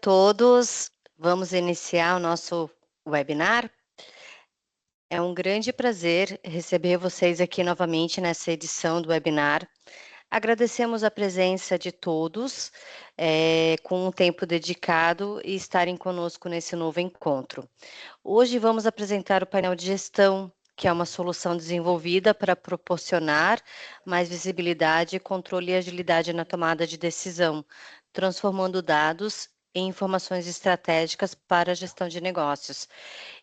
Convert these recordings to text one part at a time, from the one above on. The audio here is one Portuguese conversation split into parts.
todos. Vamos iniciar o nosso webinar. É um grande prazer receber vocês aqui novamente nessa edição do webinar. Agradecemos a presença de todos, com um tempo dedicado e estarem conosco nesse novo encontro. Hoje vamos apresentar o painel de gestão, que é uma solução desenvolvida para proporcionar mais visibilidade, controle e agilidade na tomada de decisão, transformando dados em informações estratégicas para a gestão de negócios.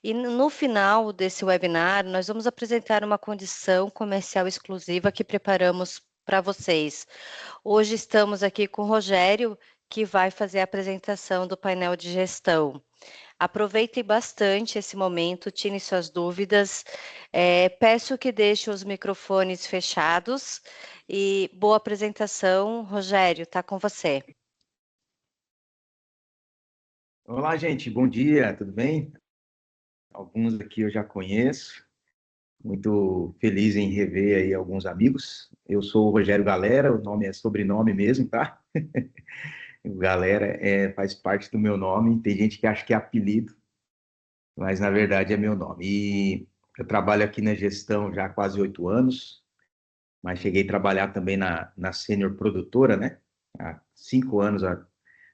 E no final desse webinar, nós vamos apresentar uma condição comercial exclusiva que preparamos para vocês. Hoje estamos aqui com o Rogério, que vai fazer a apresentação do painel de gestão. Aproveitem bastante esse momento, tirem suas dúvidas. Peço que deixe os microfones fechados e boa apresentação. Rogério, está com você. Olá, gente, bom dia, tudo bem? Alguns aqui eu já conheço, muito feliz em rever aí alguns amigos. Eu sou o Rogério Galera, o nome é sobrenome mesmo, tá? O Galera faz parte do meu nome, tem gente que acha que é apelido, mas na verdade é meu nome. E eu trabalho aqui na gestão já há quase 8 anos, mas cheguei a trabalhar também na Sênior Produtora, né? Há 5 anos,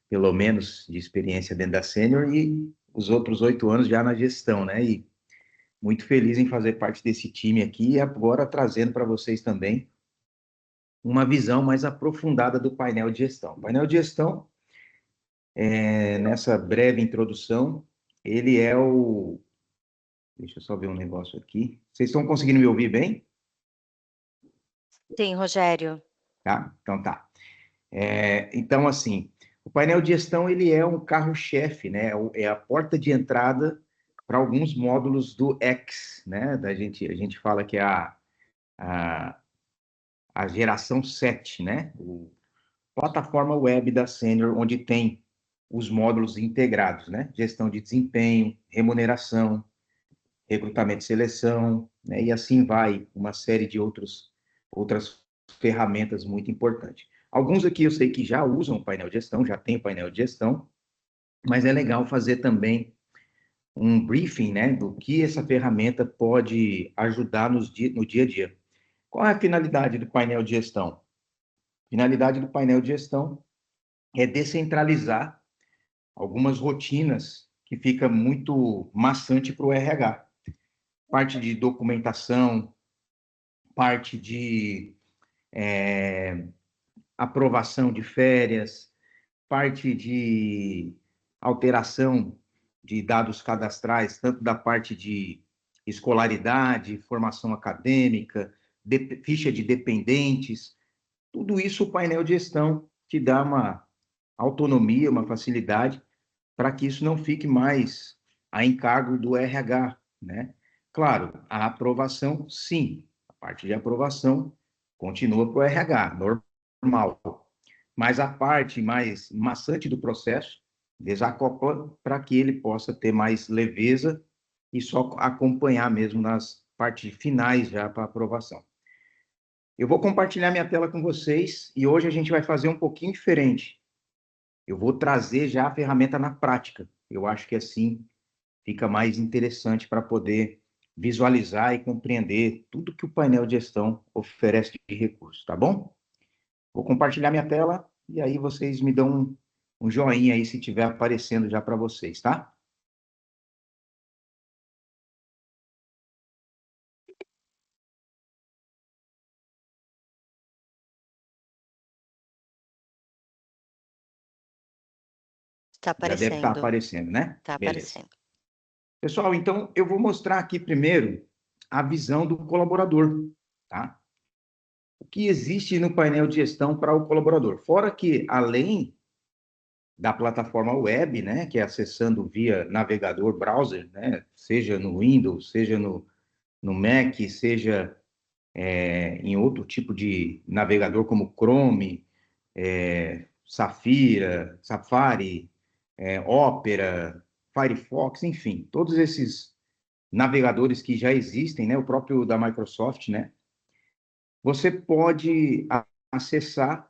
pelo menos, de experiência dentro da Sênior e os outros 8 anos já na gestão, né? E muito feliz em fazer parte desse time aqui e agora trazendo para vocês também uma visão mais aprofundada do painel de gestão. O painel de gestão, nessa breve introdução, ele é o... Deixa eu só ver um negócio aqui. Vocês estão conseguindo me ouvir bem? Sim, Rogério. Tá? Então tá. Então, assim, o painel de gestão ele é um carro-chefe, né? É a porta de entrada para alguns módulos do X, né? A gente fala que é a, a geração 7, né? Plataforma web da Senior, onde tem os módulos integrados, né? Gestão de desempenho, remuneração, recrutamento e seleção, né? E assim vai, uma série de outras ferramentas muito importantes. Alguns aqui eu sei que já usam o painel de gestão, já tem o painel de gestão, mas é legal fazer também um briefing, né, do que essa ferramenta pode ajudar no dia a dia. Qual é a finalidade do painel de gestão? A finalidade do painel de gestão é descentralizar algumas rotinas que fica muito maçante para o RH. Parte de documentação, parte de aprovação de férias, parte de alteração de dados cadastrais, tanto da parte de escolaridade, formação acadêmica, ficha de dependentes, tudo isso o painel de gestão te dá uma autonomia, uma facilidade para que isso não fique mais a encargo do RH, né? Claro, a aprovação, sim, a parte de aprovação continua para o RH, normal, mas a parte mais maçante do processo desacopla para que ele possa ter mais leveza e só acompanhar mesmo nas partes finais já para aprovação. Eu vou compartilhar minha tela com vocês e hoje a gente vai fazer um pouquinho diferente. Eu vou trazer já a ferramenta na prática. Eu acho que assim fica mais interessante para poder visualizar e compreender tudo que o painel de gestão oferece de recursos, tá bom? Vou compartilhar minha tela e aí vocês me dão um joinha aí se estiver aparecendo já para vocês, tá? Está Já deve estar aparecendo. aparecendo, né? Está Beleza. aparecendo. Pessoal, então eu vou mostrar aqui primeiro a visão do colaborador, tá? O que existe no painel de gestão para o colaborador. Fora que, além da plataforma web, né, que é acessando via navegador, browser, né, seja no Windows, seja no Mac, seja em outro tipo de navegador como Chrome, Safari, Opera, Firefox, enfim, todos esses navegadores que já existem, né, o próprio da Microsoft, né, você pode acessar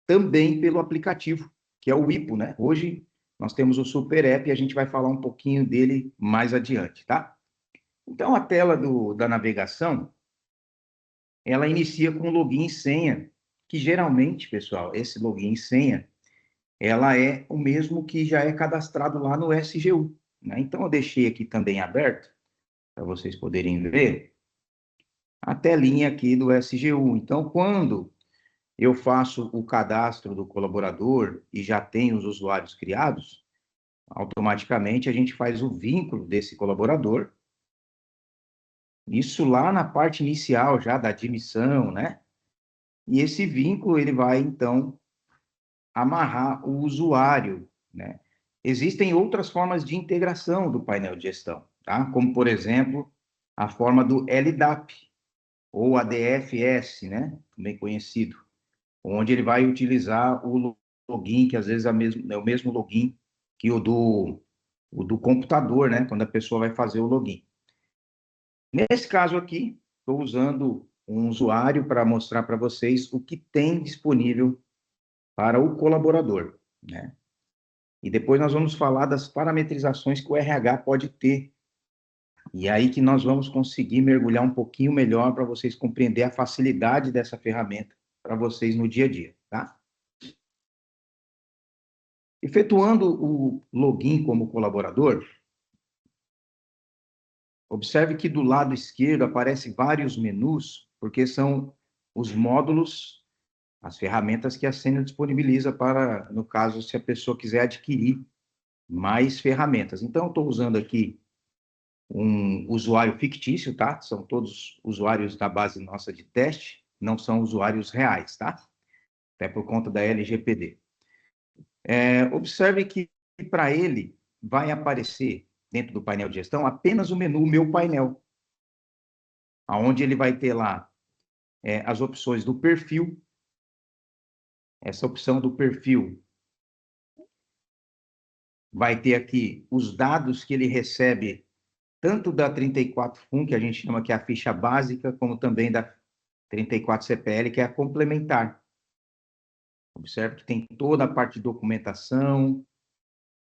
também pelo aplicativo, que é o IPO, né? Hoje nós temos o Super App e a gente vai falar um pouquinho dele mais adiante, tá? Então, a tela da navegação, ela inicia com login e senha, que geralmente, pessoal, esse login e senha, ela é o mesmo que já é cadastrado lá no SGU, né? Então, eu deixei aqui também aberto, para vocês poderem ver, a telinha aqui do SGU. Então, quando eu faço o cadastro do colaborador e já tenho os usuários criados, automaticamente a gente faz o vínculo desse colaborador. Isso lá na parte inicial já da admissão, né? E esse vínculo ele vai então amarrar o usuário, né? Existem outras formas de integração do painel de gestão, tá? Como por exemplo, a forma do LDAP ou ADFS, né? Também conhecido, onde ele vai utilizar o login, que às vezes é o mesmo login que o do computador, né? Quando a pessoa vai fazer o login. Nesse caso aqui, estou usando um usuário para mostrar para vocês o que tem disponível para o colaborador, né? E depois nós vamos falar das parametrizações que o RH pode ter. E aí que nós vamos conseguir mergulhar um pouquinho melhor para vocês compreender a facilidade dessa ferramenta para vocês no dia a dia, tá? Efetuando o login como colaborador, observe que do lado esquerdo aparecem vários menus, porque são os módulos, as ferramentas que a Sênior disponibiliza para, no caso, se a pessoa quiser adquirir mais ferramentas. Então, estou usando aqui um usuário fictício, tá? São todos usuários da base nossa de teste, não são usuários reais, tá? Até por conta da LGPD. Observe que para ele vai aparecer dentro do painel de gestão apenas o menu Meu Painel, onde ele vai ter lá as opções do perfil. Essa opção do perfil vai ter aqui os dados que ele recebe, tanto da 34 FUN, que a gente chama que é a ficha básica, como também da 34 CPL, que é a complementar. Observe que tem toda a parte de documentação,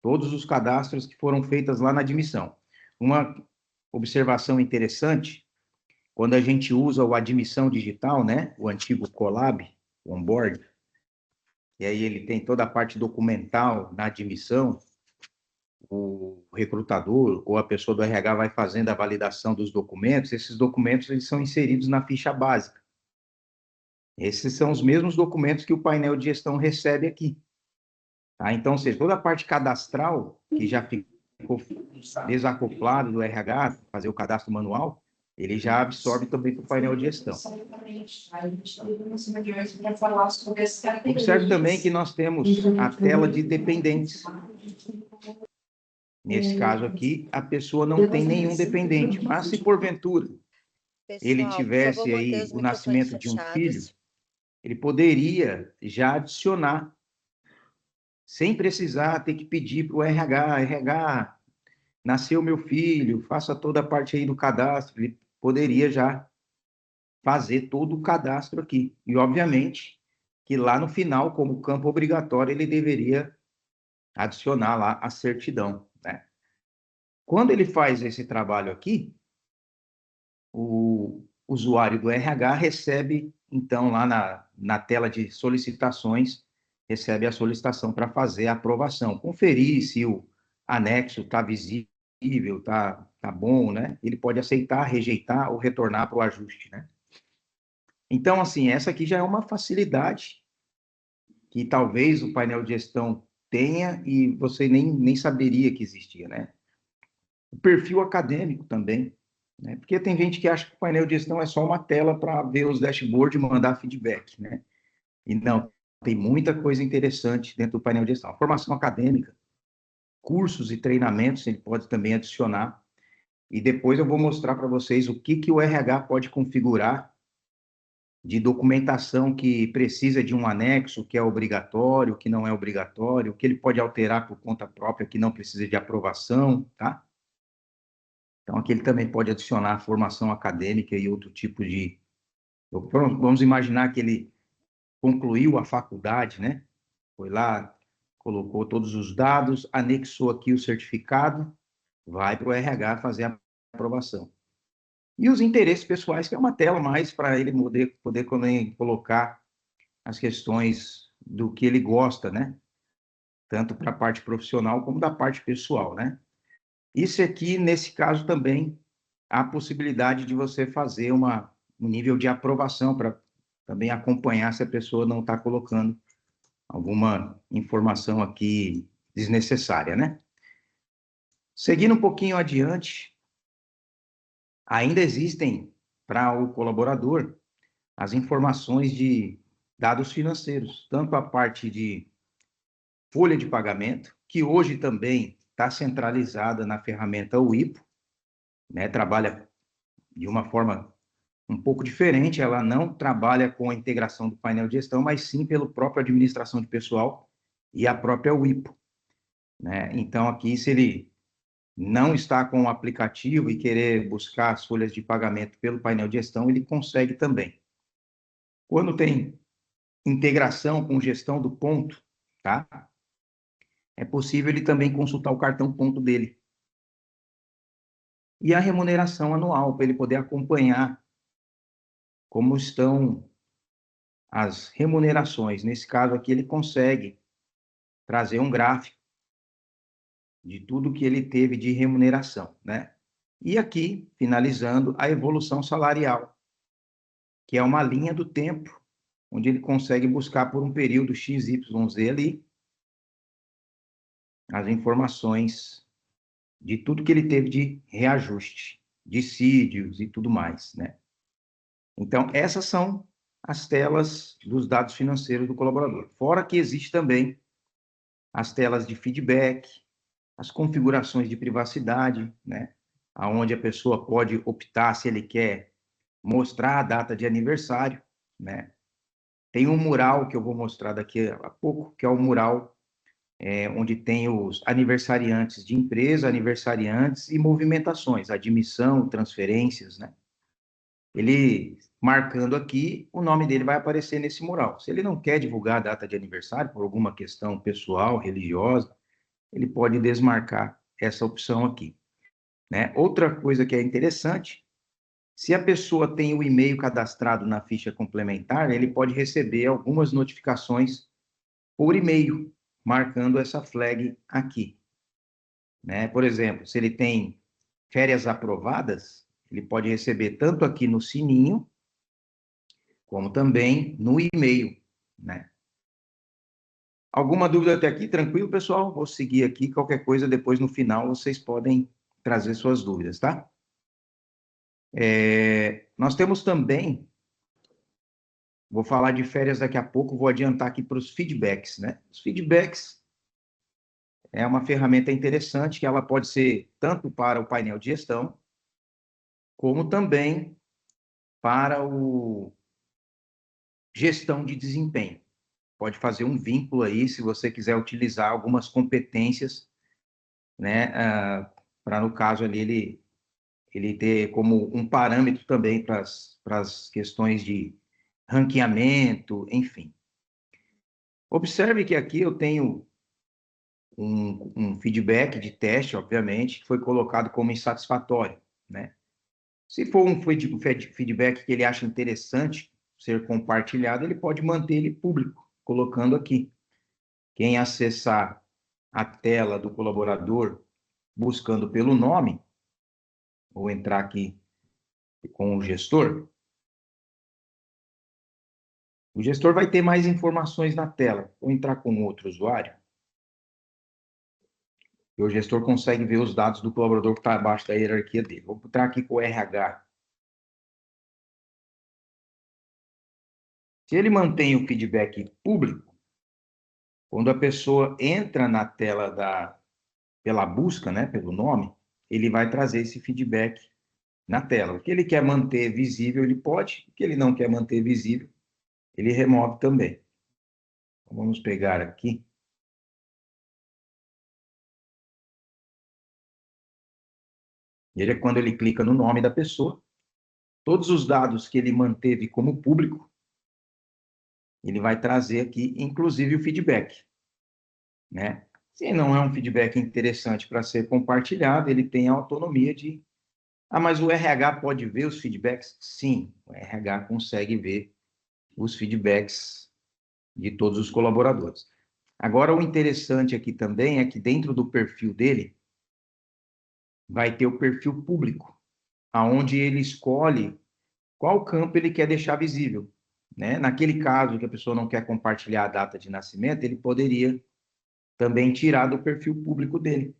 todos os cadastros que foram feitos lá na admissão. Uma observação interessante, quando a gente usa o admissão digital, né, o antigo Colab, o onboard, e aí ele tem toda a parte documental na admissão, o recrutador ou a pessoa do RH vai fazendo a validação dos documentos, esses documentos eles são inseridos na ficha básica. Esses são os mesmos documentos que o painel de gestão recebe aqui. Tá? Então, ou seja, toda a parte cadastral, que já ficou desacoplado do RH, fazer o cadastro manual, ele já absorve também para o painel de gestão. Observe também que nós temos a tela de dependentes. Nesse caso aqui, a pessoa não tem nenhum dependente, mas se porventura ele Pessoal, por favor, tivesse mantenha aí os o microfones nascimento de um filho, fechados. ele poderia já adicionar, sem precisar ter que pedir para o RH, nasceu meu filho, faça toda a parte aí do cadastro, ele poderia já fazer todo o cadastro aqui. E, obviamente, que lá no final, como campo obrigatório, ele deveria adicionar lá a certidão, né? Quando ele faz esse trabalho aqui, o usuário do RH recebe, então, lá na tela de solicitações, recebe a solicitação para fazer a aprovação. Conferir se o anexo está visível, tá bom, né? Ele pode aceitar, rejeitar ou retornar para o ajuste, né? Então, assim, essa aqui já é uma facilidade que talvez o painel de gestão tenha e você nem saberia que existia, né? O perfil acadêmico também, né? Porque tem gente que acha que o painel de gestão é só uma tela para ver os dashboards e mandar feedback, né? E não, tem muita coisa interessante dentro do painel de gestão. A formação acadêmica, cursos e treinamentos, ele pode também adicionar. E depois eu vou mostrar para vocês o que o RH pode configurar de documentação que precisa de um anexo, que é obrigatório, que não é obrigatório, que ele pode alterar por conta própria, que não precisa de aprovação, tá? Então, aqui ele também pode adicionar formação acadêmica e outro tipo de... Vamos imaginar que ele concluiu a faculdade, né? Foi lá, colocou todos os dados, anexou aqui o certificado, vai para o RH fazer a aprovação. E os interesses pessoais, que é uma tela mais para ele poder colocar as questões do que ele gosta, né? Tanto para a parte profissional como da parte pessoal, né? Isso aqui, nesse caso também, há a possibilidade de você fazer um nível de aprovação para também acompanhar se a pessoa não está colocando alguma informação aqui desnecessária, né? Seguindo um pouquinho adiante, ainda existem para o colaborador as informações de dados financeiros, tanto a parte de folha de pagamento, que hoje também está centralizada na ferramenta WIPO, né? Trabalha de uma forma um pouco diferente, ela não trabalha com a integração do painel de gestão, mas sim pelo próprio administração de pessoal e a própria WIPO, né? Então, aqui, se ele não está com o aplicativo e querer buscar as folhas de pagamento pelo painel de gestão, ele consegue também. Quando tem integração com gestão do ponto, tá? É possível ele também consultar o cartão ponto dele. E a remuneração anual, para ele poder acompanhar como estão as remunerações. Nesse caso aqui, ele consegue trazer um gráfico de tudo que ele teve de remuneração, né? E aqui, finalizando, a evolução salarial, que é uma linha do tempo, onde ele consegue buscar por um período X, Y, Z ali, as informações de tudo que ele teve de reajuste, dissídios e tudo mais, né? Então, essas são as telas dos dados financeiros do colaborador. Fora que existe também as telas de feedback, as configurações de privacidade, né? Aonde a pessoa pode optar se ele quer mostrar a data de aniversário, né? Tem um mural que eu vou mostrar daqui a pouco, que é o mural onde tem os aniversariantes de empresa, aniversariantes e movimentações, admissão, transferências, né? Ele marcando aqui, o nome dele vai aparecer nesse mural. Se ele não quer divulgar a data de aniversário por alguma questão pessoal, religiosa, ele pode desmarcar essa opção aqui, né? Outra coisa que é interessante, se a pessoa tem o e-mail cadastrado na ficha complementar, ele pode receber algumas notificações por e-mail, marcando essa flag aqui, né? Por exemplo, se ele tem férias aprovadas, ele pode receber tanto aqui no sininho, como também no e-mail, né? Alguma dúvida até aqui? Tranquilo, pessoal? Vou seguir aqui. Qualquer coisa, depois no final, vocês podem trazer suas dúvidas, tá? Nós temos também, vou falar de férias daqui a pouco, vou adiantar aqui para os feedbacks, né? Os feedbacks é uma ferramenta interessante que ela pode ser tanto para o painel de gestão, como também para o gestão de desempenho. Pode fazer um vínculo aí, se você quiser utilizar algumas competências, né? Para, no caso ali, ele ter como um parâmetro também para as questões de ranqueamento, enfim. Observe que aqui eu tenho um feedback de teste, obviamente, que foi colocado como insatisfatório, né? Se for um feedback que ele acha interessante ser compartilhado, ele pode manter ele público, colocando aqui. Quem acessar a tela do colaborador buscando pelo nome, vou entrar aqui com o gestor vai ter mais informações na tela. Vou entrar com outro usuário, e o gestor consegue ver os dados do colaborador que está abaixo da hierarquia dele. Vou entrar aqui com o RH. Se ele mantém o feedback público, quando a pessoa entra na tela pela busca, né, pelo nome, ele vai trazer esse feedback na tela. O que ele quer manter visível, ele pode. O que ele não quer manter visível, ele remove também. Então, vamos pegar aqui. Ele é quando ele clica no nome da pessoa, todos os dados que ele manteve como público, ele vai trazer aqui, inclusive o feedback. né? Se não é um feedback interessante para ser compartilhado, ele tem a autonomia de... Ah, mas o RH pode ver os feedbacks? Sim, o RH consegue ver os feedbacks de todos os colaboradores. Agora, o interessante aqui também é que dentro do perfil dele vai ter o perfil público, aonde ele escolhe qual campo ele quer deixar visível, né? Naquele caso que a pessoa não quer compartilhar a data de nascimento, ele poderia também tirar do perfil público dele,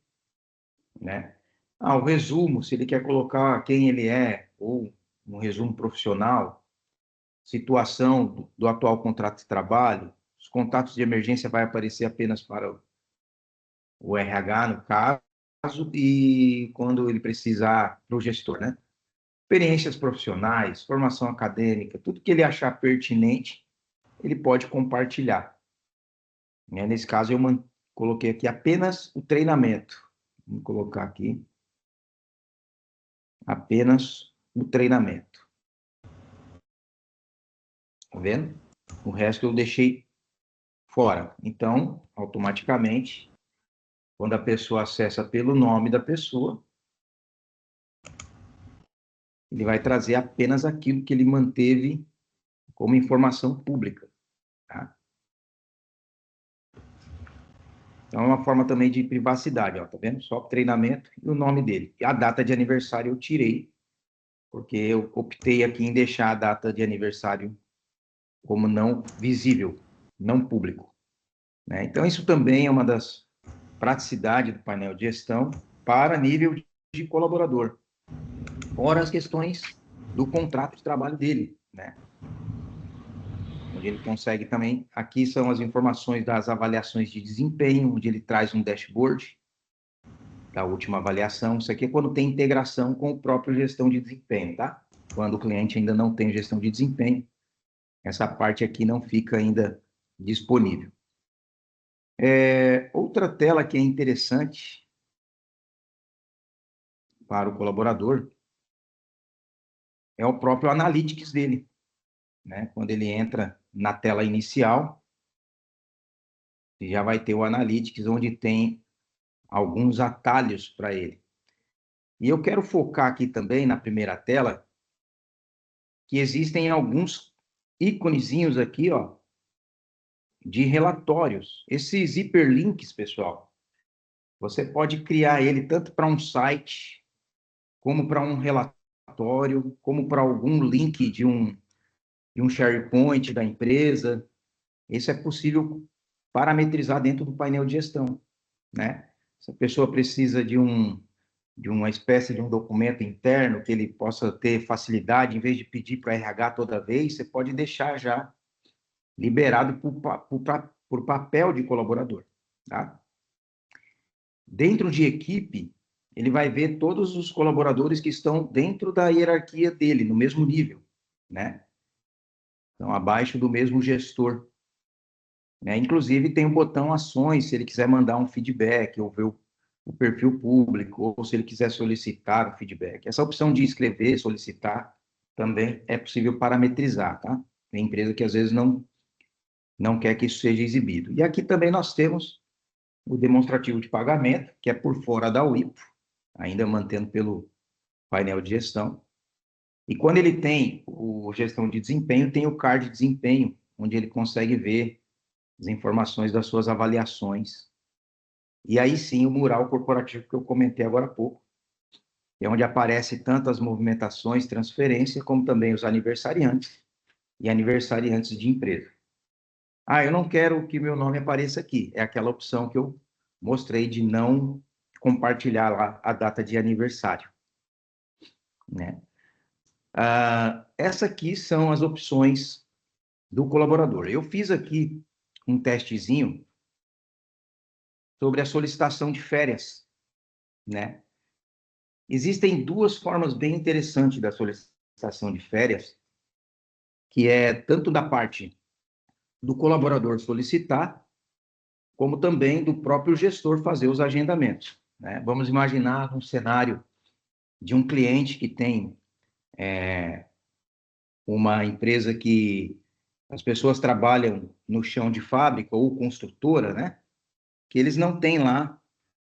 né? Ah, o resumo, se ele quer colocar quem ele é, ou um resumo profissional, situação do atual contrato de trabalho, os contatos de emergência vai aparecer apenas para o RH, no caso, e quando ele precisar para o gestor, né? Experiências profissionais, formação acadêmica, tudo que ele achar pertinente, ele pode compartilhar, né? Nesse caso, eu coloquei aqui apenas o treinamento. Vou colocar aqui apenas o treinamento. Tá vendo? O resto eu deixei fora. Então, automaticamente, quando a pessoa acessa pelo nome da pessoa, ele vai trazer apenas aquilo que ele manteve como informação pública, tá? Então, é uma forma também de privacidade, ó, tá vendo? Só treinamento e o nome dele. E a data de aniversário eu tirei, porque eu optei aqui em deixar a data de aniversário como não visível, não público, né? Então, isso também é uma das praticidades do painel de gestão para nível de colaborador, fora as questões do contrato de trabalho dele, né? Onde ele consegue também, aqui são as informações das avaliações de desempenho, onde ele traz um dashboard da última avaliação. Isso aqui é quando tem integração com o próprio gestão de desempenho, tá? Quando o cliente ainda não tem gestão de desempenho, essa parte aqui não fica ainda disponível. Outra tela que é interessante para o colaborador é o próprio Analytics dele, né? Quando ele entra na tela inicial, já vai ter o Analytics, onde tem alguns atalhos para ele. E eu quero focar aqui também na primeira tela, que existem alguns íconezinhos aqui, ó, de relatórios. Esses hiperlinks, pessoal, você pode criar ele tanto para um site, como para um relatório, como para algum link de um SharePoint da empresa. Isso é possível parametrizar dentro do painel de gestão, né? Se a pessoa precisa de uma espécie de um documento interno que ele possa ter facilidade, em vez de pedir para RH toda vez, você pode deixar já liberado por papel de colaborador, tá? Dentro de equipe, ele vai ver todos os colaboradores que estão dentro da hierarquia dele, no mesmo nível, né? Então, abaixo do mesmo gestor, né? Inclusive, tem o botão ações, se ele quiser mandar um feedback, ou ver o perfil público, ou se ele quiser solicitar o feedback. Essa opção de escrever, solicitar, também é possível parametrizar, tá? Tem empresa que às vezes não quer que isso seja exibido. E aqui também nós temos o demonstrativo de pagamento, que é por fora da WIPO, ainda mantendo pelo painel de gestão. E quando ele tem o gestão de desempenho, tem o card de desempenho, onde ele consegue ver as informações das suas avaliações. E aí sim o mural corporativo que eu comentei agora há pouco, é onde aparece tanto as movimentações, transferência, como também os aniversariantes e aniversariantes de empresa. Ah, eu não quero que meu nome apareça aqui. É aquela opção que eu mostrei de não compartilhar lá a data de aniversário, né? Essa aqui são as opções do colaborador. Eu fiz aqui um testezinho sobre a solicitação de férias, né? Existem duas formas bem interessantes da solicitação de férias, que é tanto da parte do colaborador solicitar, como também do próprio gestor fazer os agendamentos, né? Vamos imaginar um cenário de um cliente que tem uma empresa que as pessoas trabalham no chão de fábrica ou construtora, né? que eles não têm lá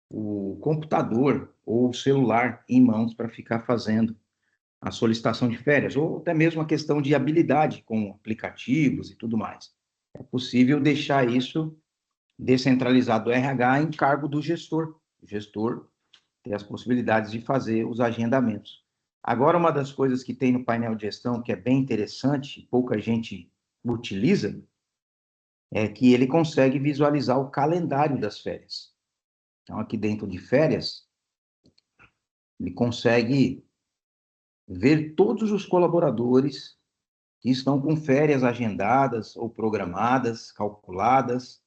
o computador ou o celular em mãos para ficar fazendo a solicitação de férias, ou até mesmo a questão de habilidade com aplicativos e tudo mais. É possível deixar isso descentralizado do RH em cargo do gestor. O gestor tem as possibilidades de fazer os agendamentos. Agora, uma das coisas que tem no painel de gestão que é bem interessante, pouca gente utiliza, é que ele consegue visualizar o calendário das férias. Então, aqui dentro de férias, ele consegue ver todos os colaboradores que estão com férias agendadas ou programadas, calculadas,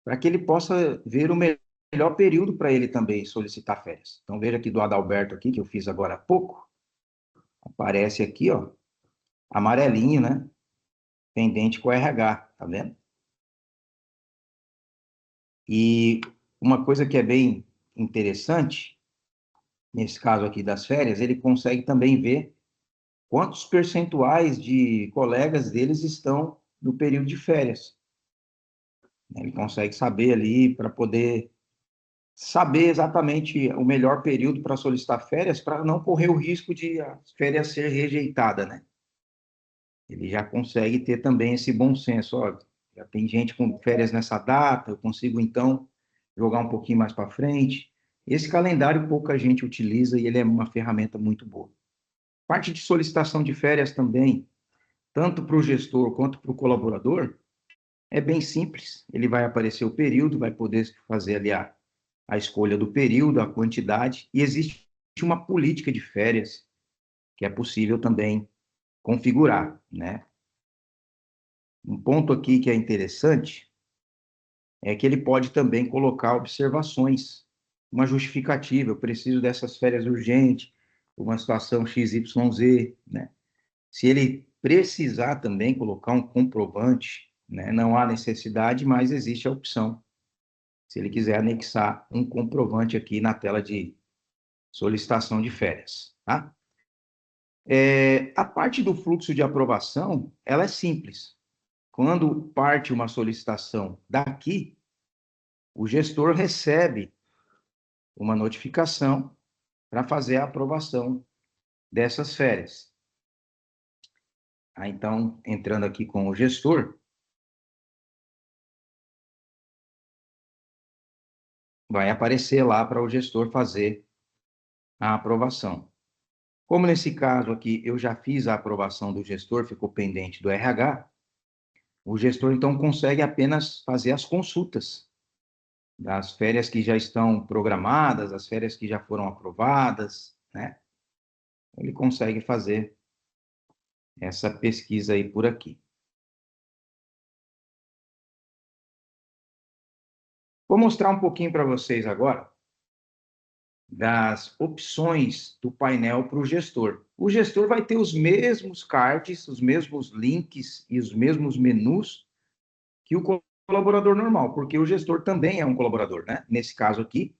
para que ele possa ver o melhor período para ele também solicitar férias. Então, veja aqui do Adalberto aqui, que eu fiz agora há pouco, aparece aqui, ó, amarelinho, né? Pendente com o RH, tá vendo? E uma coisa que é bem interessante, nesse caso aqui das férias, ele consegue também ver quantos percentuais de colegas deles estão no período de férias. Ele consegue saber ali para poder saber exatamente o melhor período para solicitar férias, para não correr o risco de as férias ser rejeitada, né? Ele já consegue ter também esse bom senso, ó, já tem gente com férias nessa data, eu consigo então jogar um pouquinho mais para frente. Esse calendário pouca gente utiliza e ele é uma ferramenta muito boa. Parte de solicitação de férias também, tanto para o gestor quanto para o colaborador, é bem simples. Ele vai aparecer o período, vai poder fazer ali a escolha do período, a quantidade, e existe uma política de férias que é possível também configurar, né? Um ponto aqui que é interessante é que ele pode também colocar observações, uma justificativa, eu preciso dessas férias urgentes, uma situação XYZ, né? Se ele precisar também colocar um comprovante, né? Não há necessidade, mas existe a opção. Se ele quiser anexar um comprovante aqui na tela de solicitação de férias, tá? A parte do fluxo de aprovação, ela é simples. Quando parte uma solicitação daqui, o gestor recebe uma notificação para fazer a aprovação dessas férias. Então, entrando aqui com o gestor, vai aparecer lá para o gestor fazer a aprovação. Como nesse caso aqui eu já fiz a aprovação do gestor, ficou pendente do RH, o gestor então consegue apenas fazer as consultas das férias que já estão programadas, as férias que já foram aprovadas, né? Ele consegue fazer essa pesquisa aí por aqui. Vou mostrar um pouquinho para vocês agora das opções do painel para o gestor. O gestor vai ter os mesmos cards, os mesmos links e os mesmos menus que o colaborador normal, porque o gestor também é um colaborador, né? Nesse caso aqui,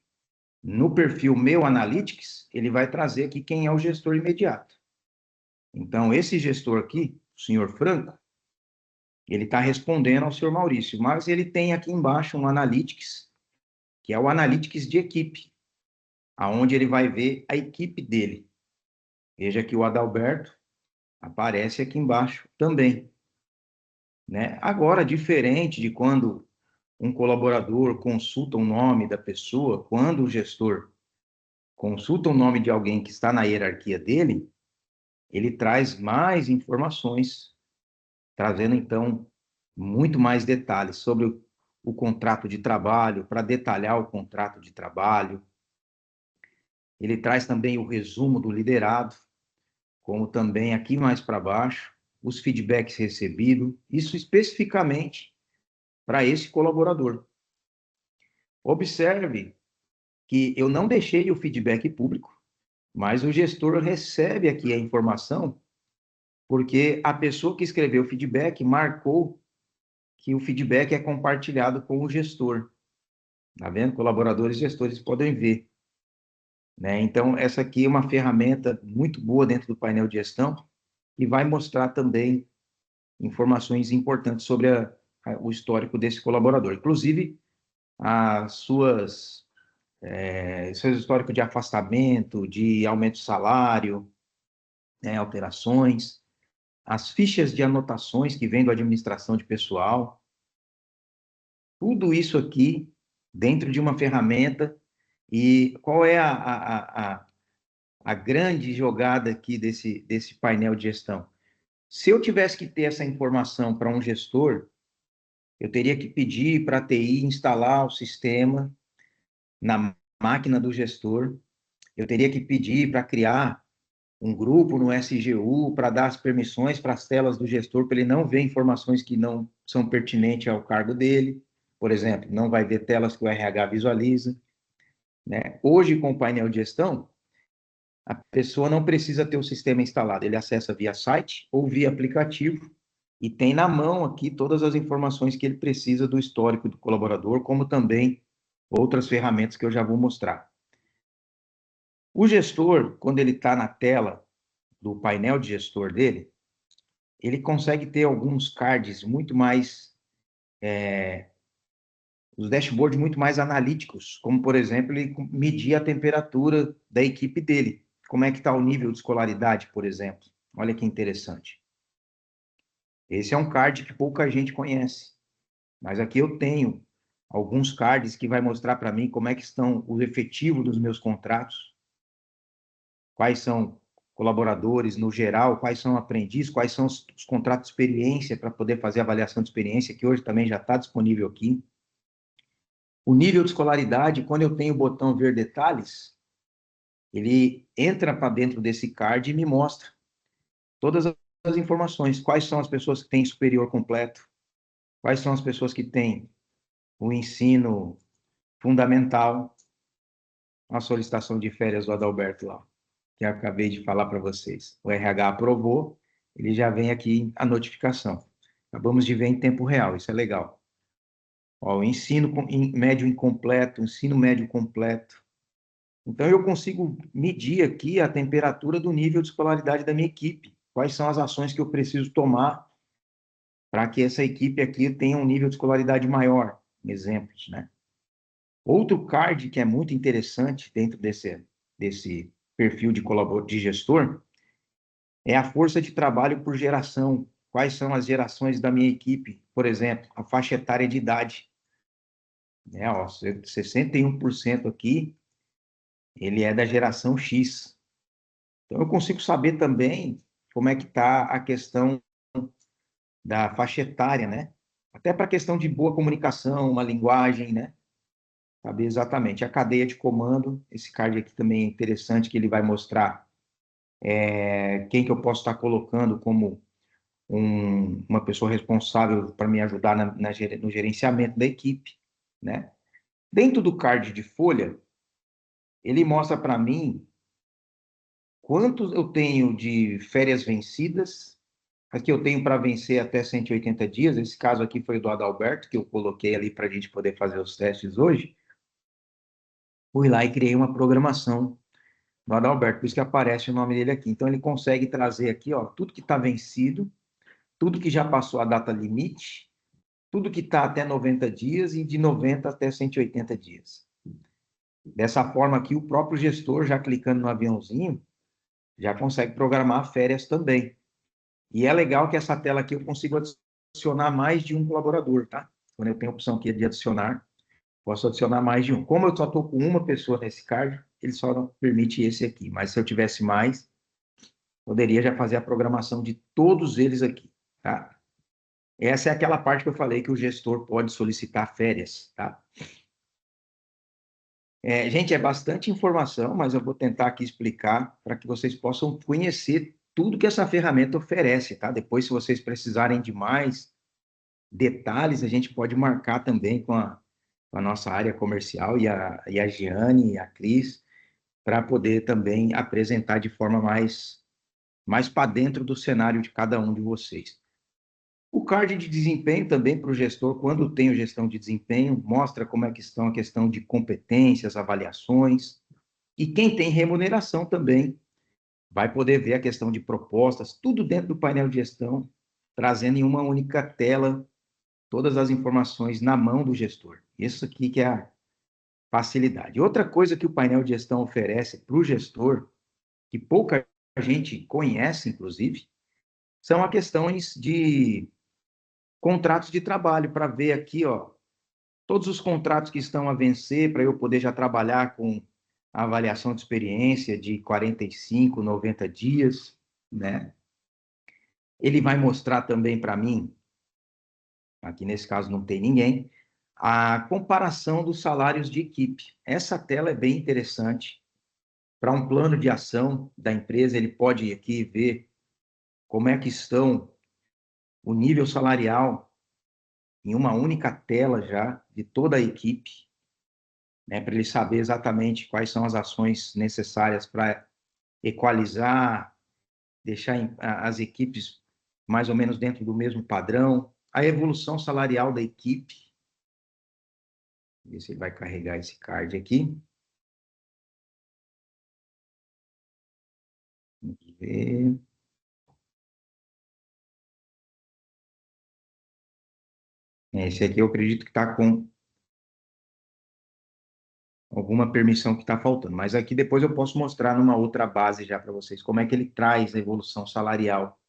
no perfil Meu Analytics, ele vai trazer aqui quem é o gestor imediato. Então, esse gestor aqui, o senhor Franco, ele está respondendo ao senhor Maurício, mas ele tem aqui embaixo um Analytics, que é o Analytics de equipe, aonde ele vai ver a equipe dele. Veja que o Adalberto aparece aqui embaixo também, né? Agora, diferente de quando um colaborador consulta o nome da pessoa, quando o gestor consulta o nome de alguém que está na hierarquia dele, ele traz mais informações, trazendo então muito mais detalhes sobre o contrato de trabalho, para detalhar o contrato de trabalho. Ele traz também o resumo do liderado, como também aqui mais para baixo, os feedbacks recebidos, isso especificamente para esse colaborador. Observe que eu não deixei o feedback público, mas o gestor recebe aqui a informação porque a pessoa que escreveu o feedback marcou que o feedback é compartilhado com o gestor. Tá vendo? Colaboradores e gestores podem ver. Né? Então, essa aqui é uma ferramenta muito boa dentro do painel de gestão e vai mostrar também informações importantes sobre o histórico desse colaborador. Inclusive, as suas, seus históricos de afastamento, de aumento de salário, né, alterações, as fichas de anotações que vêm da administração de pessoal, tudo isso aqui dentro de uma ferramenta. E qual é a grande jogada aqui desse painel de gestão? Se eu tivesse que ter essa informação para um gestor, eu teria que pedir para a TI instalar o sistema na máquina do gestor, eu teria que pedir para criar um grupo no SGU para dar as permissões para as telas do gestor, para ele não ver informações que não são pertinentes ao cargo dele. Por exemplo, não vai ver telas que o RH visualiza, né? Hoje, com o painel de gestão, a pessoa não precisa ter o sistema instalado, ele acessa via site ou via aplicativo e tem na mão aqui todas as informações que ele precisa do histórico do colaborador, como também outras ferramentas que eu já vou mostrar. O gestor, quando ele está na tela do painel de gestor dele, ele consegue ter alguns cards muito mais, os dashboards muito mais analíticos, como, por exemplo, ele medir a temperatura da equipe dele. Como é que está o nível de escolaridade, por exemplo. Olha que interessante. Esse é um card que pouca gente conhece. Mas aqui eu tenho alguns cards que vai mostrar para mim como é que estão os efetivos dos meus contratos, quais são colaboradores no geral, quais são aprendizes, quais são os contratos de experiência para poder fazer avaliação de experiência, que hoje também já está disponível aqui. O nível de escolaridade, quando eu tenho o botão ver detalhes, ele entra para dentro desse card e me mostra todas as informações, quais são as pessoas que têm superior completo, quais são as pessoas que têm o ensino fundamental, a solicitação de férias do Adalberto lá, que eu acabei de falar para vocês. O RH aprovou, ele já vem aqui a notificação. Acabamos de ver em tempo real, isso é legal. Ó, o ensino médio incompleto, ensino médio completo. Então, eu consigo medir aqui a temperatura do nível de escolaridade da minha equipe. Quais são as ações que eu preciso tomar para que essa equipe aqui tenha um nível de escolaridade maior. Exemplos, né? Outro card que é muito interessante dentro desse perfil de gestor é a força de trabalho por geração. Quais são as gerações da minha equipe? Por exemplo, a faixa etária de idade. Né? Ó, 61% aqui, ele é da geração X. Então, eu consigo saber também como é que está a questão da faixa etária, né? Até para a questão de boa comunicação, uma linguagem, né? Saber exatamente. A cadeia de comando, esse card aqui também é interessante, que ele vai mostrar quem que eu posso estar colocando como uma pessoa responsável para me ajudar no gerenciamento da equipe, né? Dentro do card de folha, ele mostra para mim quantos eu tenho de férias vencidas. Aqui eu tenho para vencer até 180 dias. Esse caso aqui foi do Adalberto, que eu coloquei ali para a gente poder fazer os testes hoje. Fui lá e criei uma programação do Adalberto, por isso que aparece o nome dele aqui. Então, ele consegue trazer aqui, ó, tudo que está vencido, tudo que já passou a data limite, tudo que está até 90 dias e de 90 até 180 dias. Dessa forma aqui, o próprio gestor, já clicando no aviãozinho, já consegue programar férias também. E é legal que essa tela aqui eu consigo adicionar mais de um colaborador, tá? Quando eu tenho a opção aqui de adicionar, posso adicionar mais de um. Como eu só estou com uma pessoa nesse card, ele só não permite esse aqui. Mas se eu tivesse mais, poderia já fazer a programação de todos eles aqui, tá? Essa é aquela parte que eu falei que o gestor pode solicitar férias, tá? Gente, é bastante informação, mas eu vou tentar aqui explicar para que vocês possam conhecer tudo que essa ferramenta oferece, tá? Depois, se vocês precisarem de mais detalhes, a gente pode marcar também com a nossa área comercial e a Giane e a Cris, para poder também apresentar de forma mais para dentro do cenário de cada um de vocês. O card de desempenho também para o gestor, quando tem gestão de desempenho, mostra como é que estão a questão de competências, avaliações, e quem tem remuneração também vai poder ver a questão de propostas, tudo dentro do painel de gestão, trazendo em uma única tela todas as informações na mão do gestor. Isso aqui que é a facilidade. Outra coisa que o painel de gestão oferece para o gestor, que pouca gente conhece, inclusive, são as questões de contratos de trabalho, para ver aqui, ó, todos os contratos que estão a vencer, para eu poder já trabalhar com a avaliação de experiência de 45, 90 dias, né? Ele vai mostrar também para mim, aqui nesse caso não tem ninguém, a comparação dos salários de equipe. Essa tela é bem interessante. Para um plano de ação da empresa, ele pode aqui ver como é que estão o nível salarial em uma única tela já de toda a equipe, né, para ele saber exatamente quais são as ações necessárias para equalizar, deixar as equipes mais ou menos dentro do mesmo padrão, a evolução salarial da equipe. Ver se ele vai carregar esse card aqui. Vamos ver. Esse aqui eu acredito que está com alguma permissão que está faltando, mas aqui depois eu posso mostrar numa outra base já para vocês como é que ele traz a evolução salarial.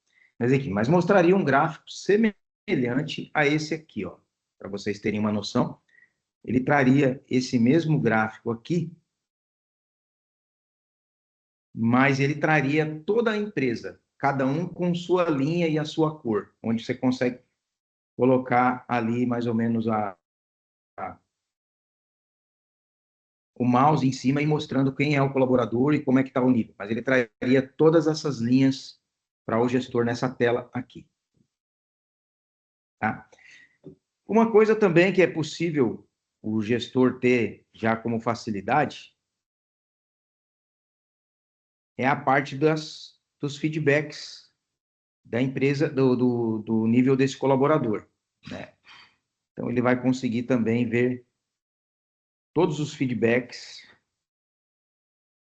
Mas mostraria um gráfico semelhante a esse aqui, ó, para vocês terem uma noção. Ele traria esse mesmo gráfico aqui, mas ele traria toda a empresa, cada um com sua linha e a sua cor, onde você consegue colocar ali mais ou menos o mouse em cima e mostrando quem é o colaborador e como é que está o nível. Mas ele traria todas essas linhas para o gestor nessa tela aqui. Tá? Uma coisa também que é possível o gestor ter já como facilidade é a parte dos feedbacks da empresa, do nível desse colaborador, né? Então, ele vai conseguir também ver todos os feedbacks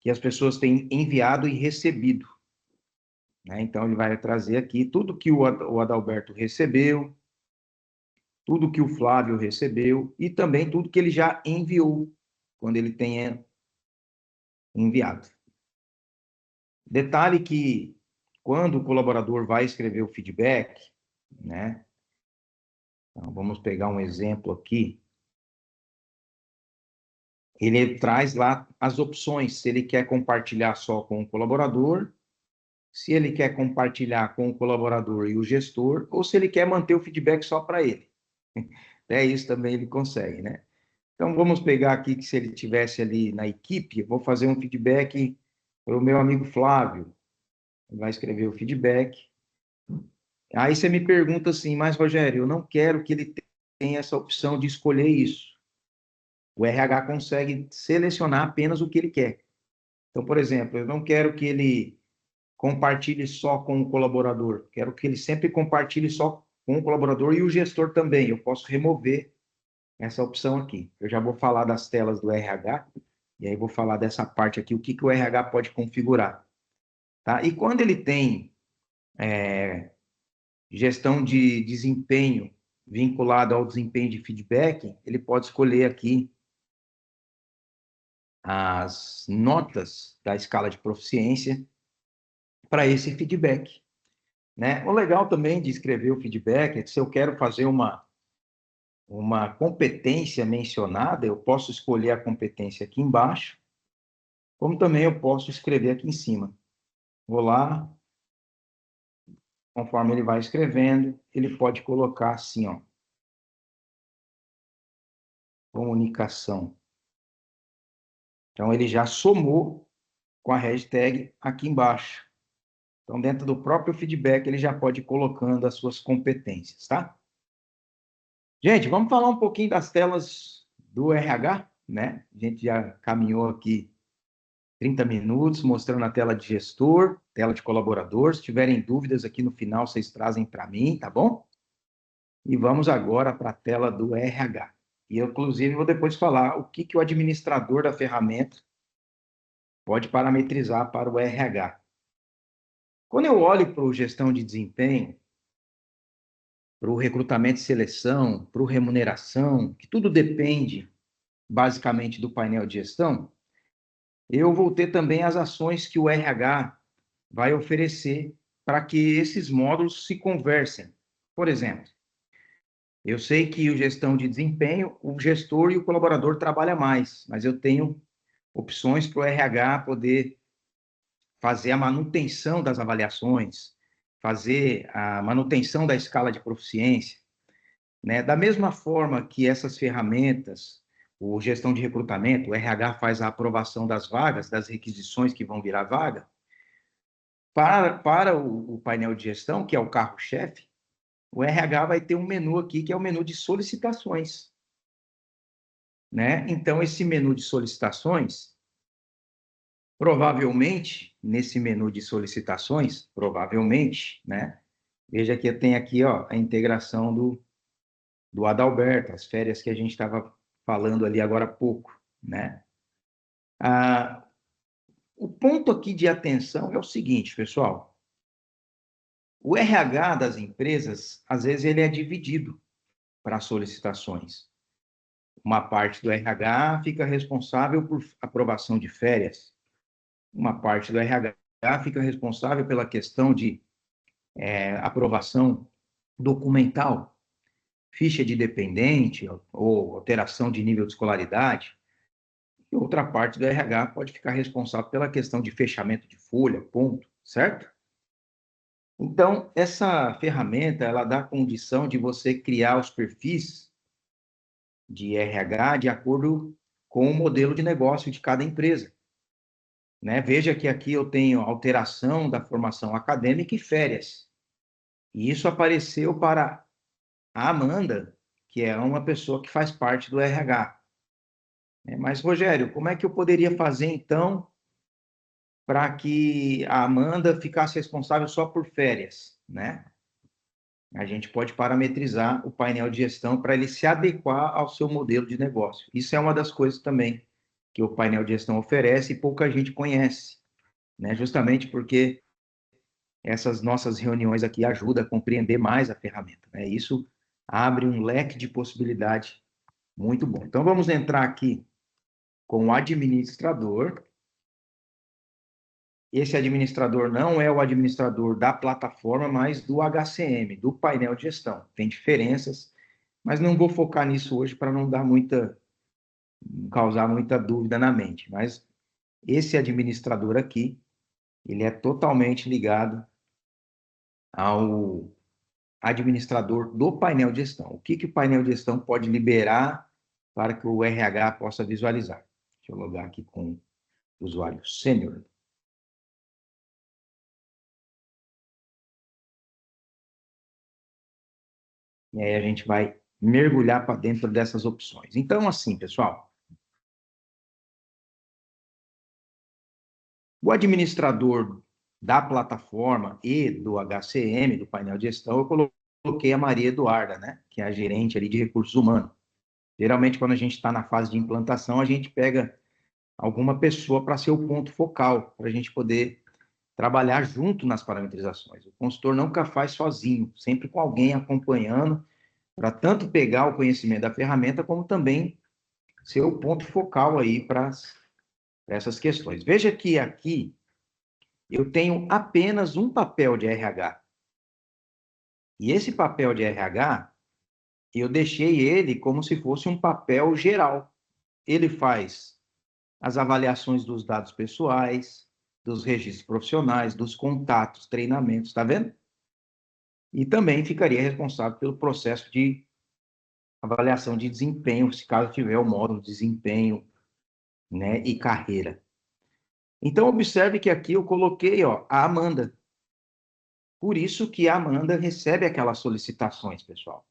que as pessoas têm enviado e recebido, né? Então, ele vai trazer aqui tudo que o Adalberto recebeu, tudo que o Flávio recebeu e também tudo que ele já enviou, quando ele tenha enviado. Detalhe que, quando o colaborador vai escrever o feedback, né? Então, vamos pegar um exemplo aqui. Ele traz lá as opções, se ele quer compartilhar só com o colaborador, se ele quer compartilhar com o colaborador e o gestor, ou se ele quer manter o feedback só para ele. Até isso também ele consegue, né? Então, vamos pegar aqui que se ele tivesse ali na equipe, eu vou fazer um feedback para o meu amigo Flávio. Ele vai escrever o feedback. Aí você me pergunta assim, mas Rogério, eu não quero que ele tenha essa opção de escolher isso. O RH consegue selecionar apenas o que ele quer. Então, por exemplo, eu não quero que ele compartilhe só com o colaborador, quero que ele sempre compartilhe só com o colaborador e o gestor também. Eu posso remover essa opção aqui. Eu já vou falar das telas do RH, e aí vou falar dessa parte aqui, o que o RH pode configurar. Tá? E quando ele tem gestão de desempenho vinculado ao desempenho de feedback, ele pode escolher aqui as notas da escala de proficiência para esse feedback, né? O legal também de escrever o feedback é que se eu quero fazer uma competência mencionada, eu posso escolher a competência aqui embaixo, como também eu posso escrever aqui em cima. Vou lá, conforme ele vai escrevendo, ele pode colocar assim, ó, comunicação. Então, ele já somou com a hashtag aqui embaixo. Então, dentro do próprio feedback, ele já pode ir colocando as suas competências, tá? Gente, vamos falar um pouquinho das telas do RH, né? A gente já caminhou aqui 30 minutos mostrando a tela de gestor, tela de colaborador. Se tiverem dúvidas aqui no final, vocês trazem para mim, tá bom? E vamos agora para a tela do RH. E eu, inclusive, vou depois falar o que o administrador da ferramenta pode parametrizar para o RH. Quando eu olho para o gestão de desempenho, para o recrutamento e seleção, para a remuneração, que tudo depende basicamente do painel de gestão, eu vou ter também as ações que o RH vai oferecer para que esses módulos se conversem. Por exemplo, eu sei que o gestão de desempenho, o gestor e o colaborador trabalham mais, mas eu tenho opções para o RH poder fazer a manutenção das avaliações, fazer a manutenção da escala de proficiência, né? Da mesma forma que essas ferramentas, o gestão de recrutamento, o RH faz a aprovação das vagas, das requisições que vão virar vaga, para o painel de gestão, que é o carro-chefe, o RH vai ter um menu aqui, que é o menu de solicitações, né? Então, esse menu de solicitações, provavelmente, nesse menu de solicitações, provavelmente, né? Veja que tem aqui, ó, a integração do Adalberto, as férias que a gente estava falando ali agora há pouco, né? Ah, o ponto aqui de atenção é o seguinte, pessoal. O RH das empresas, às vezes, ele é dividido para solicitações. Uma parte do RH fica responsável por aprovação de férias. Uma parte do RH fica responsável pela questão de aprovação documental, ficha de dependente ou alteração de nível de escolaridade. E outra parte do RH pode ficar responsável pela questão de fechamento de folha, ponto, certo? Então, essa ferramenta, ela dá condição de você criar os perfis de RH de acordo com o modelo de negócio de cada empresa, né? Veja que aqui eu tenho alteração da formação acadêmica e férias. E isso apareceu para a Amanda, que é uma pessoa que faz parte do RH. Mas, Rogério, como é que eu poderia fazer, então, para que a Amanda ficasse responsável só por férias, né? A gente pode parametrizar o painel de gestão para ele se adequar ao seu modelo de negócio. Isso é uma das coisas também que o painel de gestão oferece e pouca gente conhece, né? Justamente porque essas nossas reuniões aqui ajudam a compreender mais a ferramenta, né? Isso abre um leque de possibilidade muito bom. Então, vamos entrar aqui com o administrador. Esse administrador não é o administrador da plataforma, mas do HCM, do painel de gestão. Tem diferenças, mas não vou focar nisso hoje para não dar causar muita dúvida na mente. Mas esse administrador aqui, ele é totalmente ligado ao administrador do painel de gestão. O que o painel de gestão pode liberar para que o RH possa visualizar? Deixa eu logar aqui com o usuário sênior. E aí a gente vai mergulhar para dentro dessas opções. Então, assim, pessoal, o administrador da plataforma e do HCM, do painel de gestão, eu coloquei a Maria Eduarda, né, que é a gerente ali de recursos humanos. Geralmente, quando a gente está na fase de implantação, a gente pega alguma pessoa para ser o ponto focal, para a gente poder trabalhar junto nas parametrizações. O consultor nunca faz sozinho, sempre com alguém acompanhando, para tanto pegar o conhecimento da ferramenta, como também ser o ponto focal aí para essas questões. Veja que aqui eu tenho apenas um papel de RH. E esse papel de RH, eu deixei ele como se fosse um papel geral. Ele faz as avaliações dos dados pessoais, dos registros profissionais, dos contatos, treinamentos, tá vendo? E também ficaria responsável pelo processo de avaliação de desempenho, se caso tiver o módulo de desempenho, né, e carreira. Então, observe que aqui eu coloquei, ó, a Amanda. Por isso que a Amanda recebe aquelas solicitações, pessoal.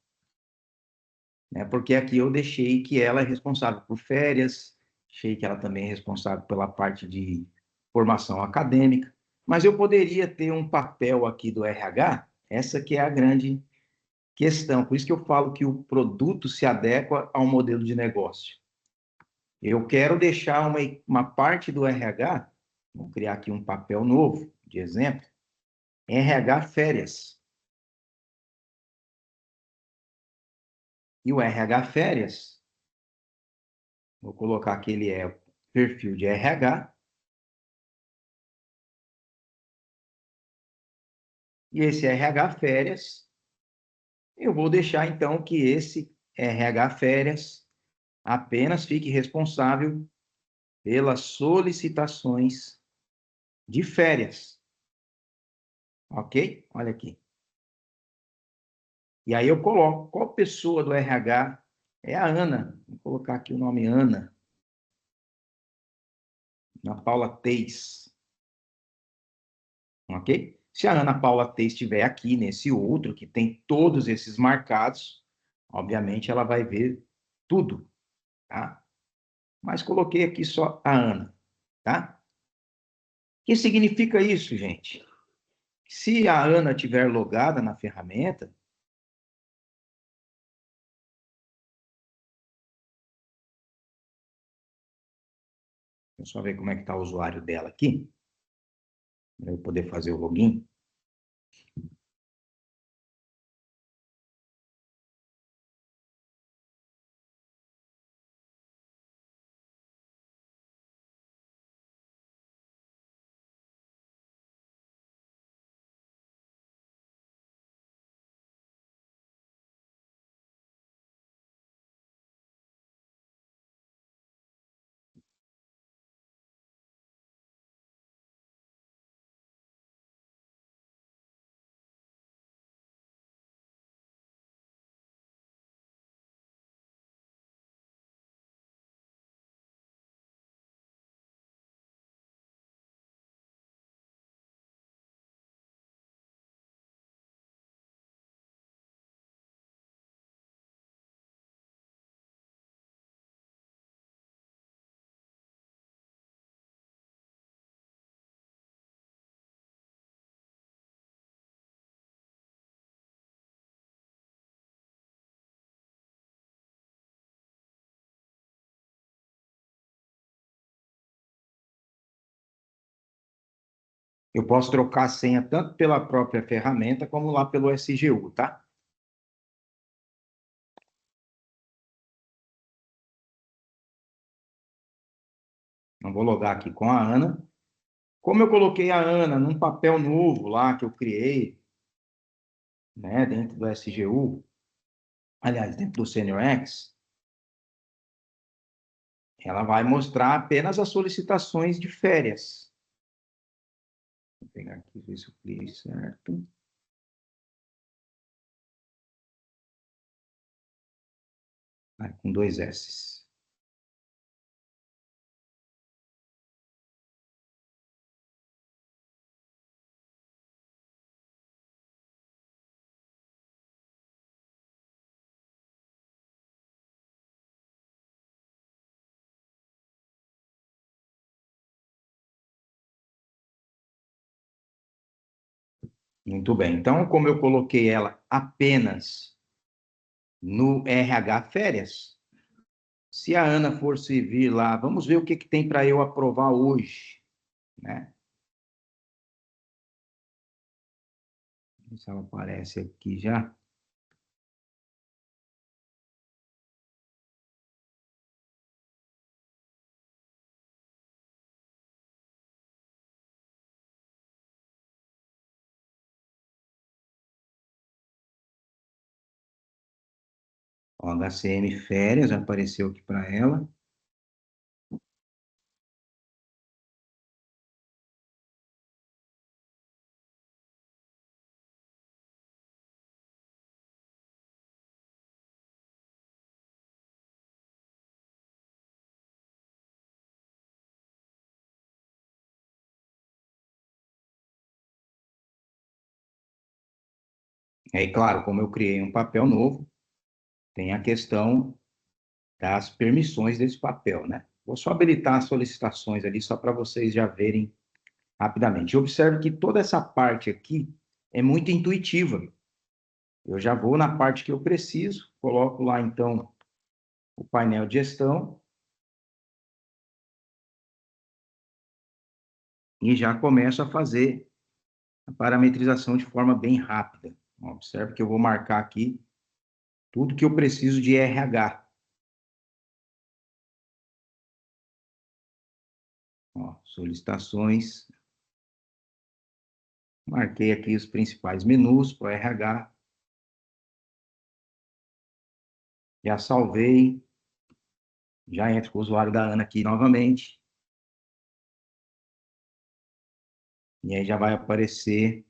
Né? Porque aqui eu deixei que ela é responsável por férias, deixei que ela também é responsável pela parte de formação acadêmica, mas eu poderia ter um papel aqui do RH, essa que é a grande questão. Por isso que eu falo que o produto se adequa ao modelo de negócio. Eu quero deixar uma parte do RH, vou criar aqui um papel novo, de exemplo, RH férias. E o RH Férias, vou colocar que ele é o perfil de RH. E esse RH Férias, eu vou deixar então que esse RH Férias apenas fique responsável pelas solicitações de férias. Ok? Olha aqui. E aí eu coloco qual pessoa do RH é a Ana. Vou colocar aqui o nome Ana. Ana Paula Teis. Ok? Se a Ana Paula Teis estiver aqui nesse outro, que tem todos esses marcados, obviamente ela vai ver tudo, tá? Mas coloquei aqui só a Ana, tá? O que significa isso, gente? Se a Ana estiver logada na ferramenta, deixa eu só ver como é que está o usuário dela aqui, para eu poder fazer o login. Eu posso trocar a senha tanto pela própria ferramenta como lá pelo SGU, tá? Não vou logar aqui com a Ana. Como eu coloquei a Ana num papel novo lá que eu criei, né, dentro do SGU, aliás, dentro do SeniorX, ela vai mostrar apenas as solicitações de férias. Vou pegar aqui, ver se eu criei certo. Com dois S. Muito bem. Então, como eu coloquei ela apenas no RH Férias, se a Ana for vir lá, vamos ver o que tem para eu aprovar hoje, né? Se ela aparece aqui já. Ó, HCM Férias já apareceu aqui para ela. E aí, claro, como eu criei um papel novo, tem a questão das permissões desse papel, né? Vou só habilitar as solicitações ali, só para vocês já verem rapidamente. Observe que toda essa parte aqui é muito intuitiva. Eu já vou na parte que eu preciso, coloco lá, então, o painel de gestão e já começo a fazer a parametrização de forma bem rápida. Observe que eu vou marcar aqui tudo que eu preciso de RH. Ó, solicitações. Marquei aqui os principais menus para o RH. Já salvei. Já entro com o usuário da Ana aqui novamente. E aí já vai aparecer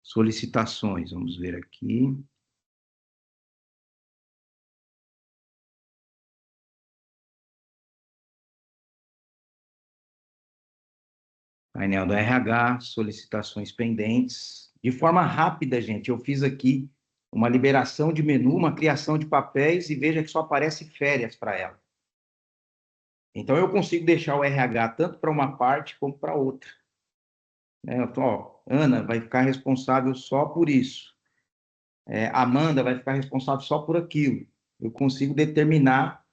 solicitações. Vamos ver aqui. Painel do RH, solicitações pendentes. De forma rápida, gente, eu fiz aqui uma liberação de menu, uma criação de papéis e veja que só aparece férias para ela. Então, eu consigo deixar o RH tanto para uma parte como para outra. Né? Ó, Ana vai ficar responsável só por isso. Amanda vai ficar responsável só por aquilo. Eu consigo determinar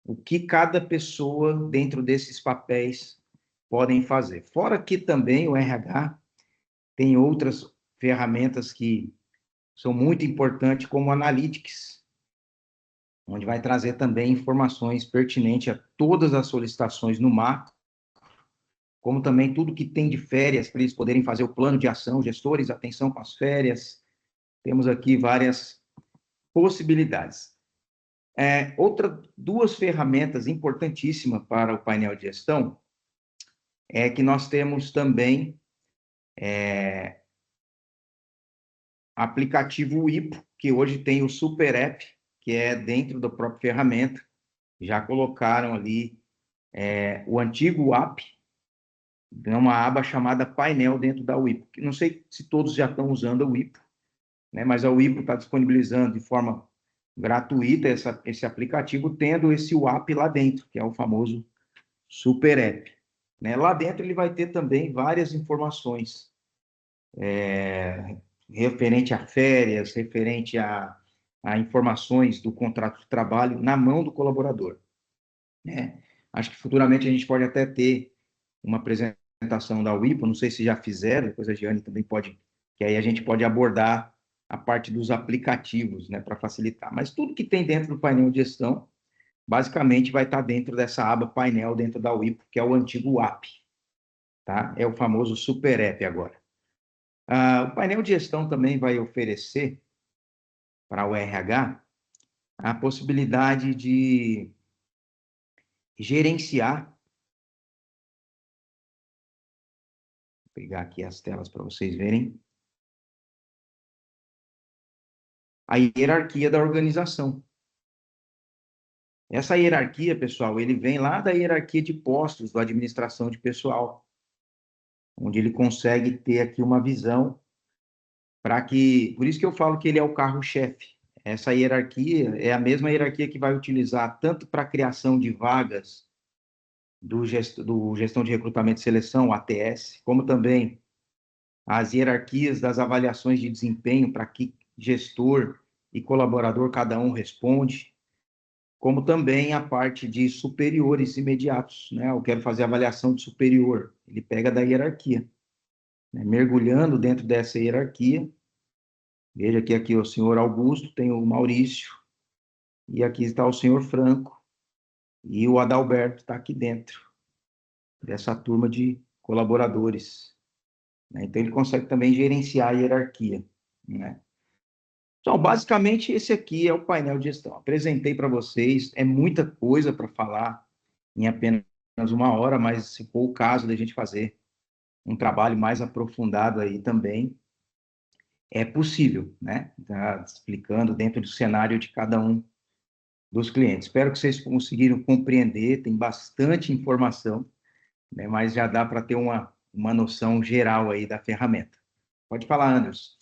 o que cada pessoa dentro desses papéis podem fazer. Fora que também o RH tem outras ferramentas que são muito importantes, como Analytics, onde vai trazer também informações pertinentes a todas as solicitações no macro, como também tudo que tem de férias, para eles poderem fazer o plano de ação, gestores, atenção com as férias. Temos aqui várias possibilidades. Duas ferramentas importantíssimas para o painel de gestão é que nós temos também aplicativo IPO, que hoje tem o Super App, que é dentro da própria ferramenta. Já colocaram ali o antigo app, uma aba chamada painel dentro da WIPO. Não sei se todos já estão usando a WIPO, né, mas a WIPO está disponibilizando de forma gratuita esse aplicativo, tendo esse app lá dentro, que é o famoso Super App. Né? Lá dentro ele vai ter também várias informações referente a férias, referente a informações do contrato de trabalho na mão do colaborador. Né? Acho que futuramente a gente pode até ter uma apresentação da WIPO, não sei se já fizeram, depois a Giane também pode, que aí a gente pode abordar a parte dos aplicativos, né, para facilitar. Mas tudo que tem dentro do painel de gestão, basicamente vai estar dentro dessa aba painel dentro da WIPO, que é o antigo app, tá? É o famoso Super App agora. O painel de gestão também vai oferecer para o RH a possibilidade de gerenciar. Vou pegar aqui as telas para vocês verem. A hierarquia da organização. Essa hierarquia, pessoal, ele vem lá da hierarquia de postos da administração de pessoal, onde ele consegue ter aqui uma visão para que, por isso que eu falo que ele é o carro-chefe. Essa hierarquia é a mesma hierarquia que vai utilizar tanto para a criação de vagas do gestão de recrutamento e seleção, ATS, como também as hierarquias das avaliações de desempenho para que gestor e colaborador cada um responde, como também a parte de superiores imediatos, né? Eu quero fazer avaliação de superior, ele pega da hierarquia, né? Mergulhando dentro dessa hierarquia, veja que aqui é o senhor Augusto, tem o Maurício, e aqui está o senhor Franco, e o Adalberto está aqui dentro dessa turma de colaboradores, né? Então ele consegue também gerenciar a hierarquia, né? Então, basicamente, esse aqui é o painel de gestão. Apresentei para vocês, é muita coisa para falar em apenas uma hora, mas se for o caso da gente fazer um trabalho mais aprofundado aí também, é possível, né? Tá explicando dentro do cenário de cada um dos clientes. Espero que vocês conseguiram compreender, tem bastante informação, né? Mas já dá para ter uma noção geral aí da ferramenta. Pode falar, Anderson.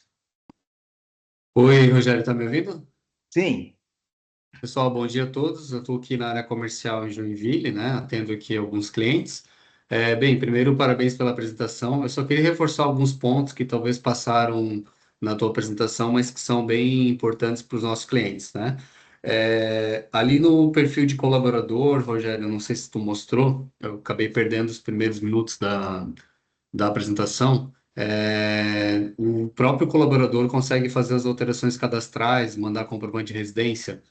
Oi, Rogério, tá me ouvindo? Sim, Pessoal, bom dia a todos. Eu estou aqui na área comercial em Joinville, né? Atendo aqui alguns clientes. Bem, primeiro, parabéns pela apresentação. Eu só queria reforçar alguns pontos que talvez passaram na tua apresentação, mas que são bem importantes para os nossos clientes, né? Ali no perfil de colaborador, Rogério, eu não sei se tu mostrou, eu acabei perdendo os primeiros minutos da apresentação. O próprio colaborador consegue fazer as alterações cadastrais, mandar comprovante de residência.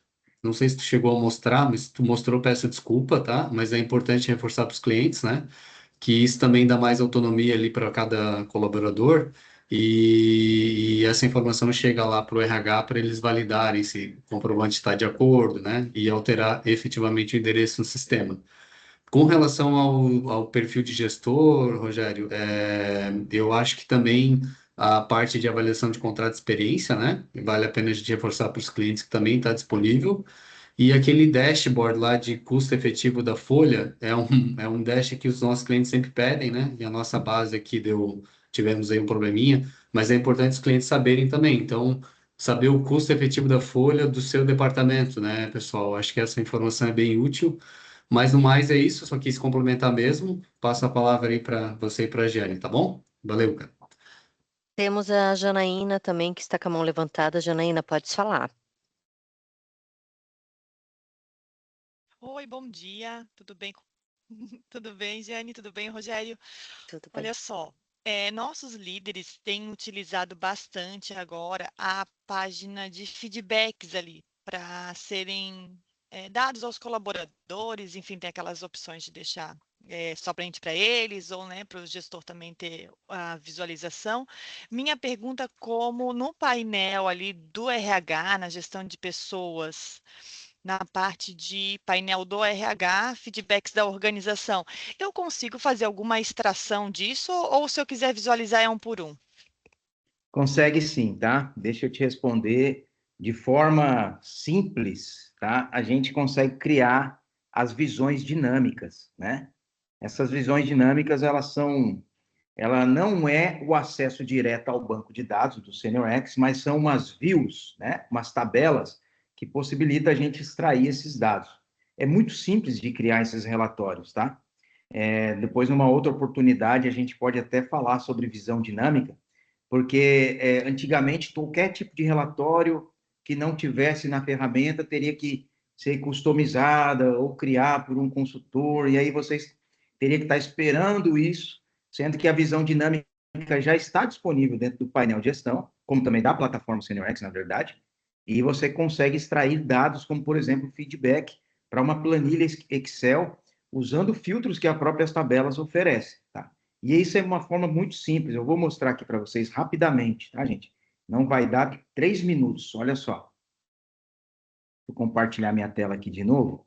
Não sei se tu chegou a mostrar, mas se tu mostrou, peço desculpa, tá? Mas é importante reforçar para os clientes, né? Que isso também dá mais autonomia ali para cada colaborador e essa informação chega lá para o RH para eles validarem se o comprovante está de acordo, né? E alterar efetivamente o endereço no sistema. Com relação ao perfil de gestor, Rogério, eu acho que também a parte de avaliação de contrato de experiência, né? Vale a pena a gente reforçar para os clientes que também está disponível. E aquele dashboard lá de custo efetivo da folha é um dash que os nossos clientes sempre pedem, né? E a nossa base aqui tivemos aí um probleminha, mas é importante os clientes saberem também. Então, saber o custo efetivo da folha do seu departamento, né, pessoal? Acho que essa informação é bem útil. Mas no mais é isso, só quis complementar mesmo. Passo a palavra aí para você e para a Giane, tá bom? Valeu, cara. Temos a Janaína também, que está com a mão levantada. Janaína, pode falar. Oi, bom dia, tudo bem? Tudo bem, Jane? Tudo bem, Rogério? Tudo bem? Olha só, nossos líderes têm utilizado bastante agora a página de feedbacks ali para serem dados aos colaboradores, enfim, tem aquelas opções de deixar somente para eles ou né, para o gestor também ter a visualização. Minha pergunta, como no painel ali do RH, na gestão de pessoas, na parte de painel do RH, feedbacks da organização. Eu consigo fazer alguma extração disso ou se eu quiser visualizar é um por um? Consegue sim, tá? Deixa eu te responder de forma simples, tá? A gente consegue criar as visões dinâmicas, né? Essas visões dinâmicas, ela não é o acesso direto ao banco de dados do SeniorX, mas são umas views, né? Umas tabelas que possibilita a gente extrair esses dados. É muito simples de criar esses relatórios, tá? Depois, numa outra oportunidade, a gente pode até falar sobre visão dinâmica, porque antigamente qualquer tipo de relatório que não tivesse na ferramenta teria que ser customizada ou criar por um consultor, e aí vocês teriam que estar esperando isso, sendo que a visão dinâmica já está disponível dentro do painel de gestão, como também da plataforma SeniorX, na verdade, e você consegue extrair dados como, por exemplo, feedback para uma planilha Excel usando filtros que as próprias tabelas oferecem, tá? E isso é uma forma muito simples. Eu vou mostrar aqui para vocês rapidamente, tá, gente? Não vai dar 3 minutos. Olha só. Vou compartilhar minha tela aqui de novo.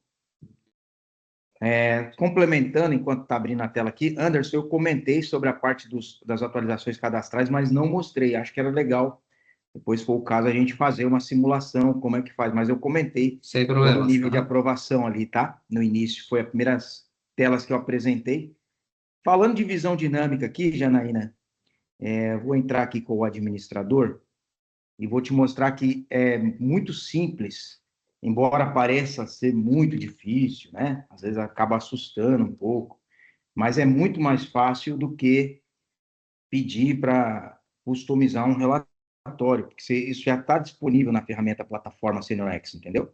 Complementando, enquanto está abrindo a tela aqui, Anderson, eu comentei sobre a parte das atualizações cadastrais, mas não mostrei. Acho que era legal, depois, se for o caso, a gente fazer uma simulação, como é que faz. Mas eu comentei Sem todo o problemas. nível de aprovação ali, tá? No início, foi as primeiras telas que eu apresentei. Falando de visão dinâmica aqui, Janaína, vou entrar aqui com o administrador e vou te mostrar que é muito simples, embora pareça ser muito difícil, né? Às vezes acaba assustando um pouco, mas é muito mais fácil do que pedir para customizar um relatório, porque isso já está disponível na ferramenta plataforma SeniorX, entendeu?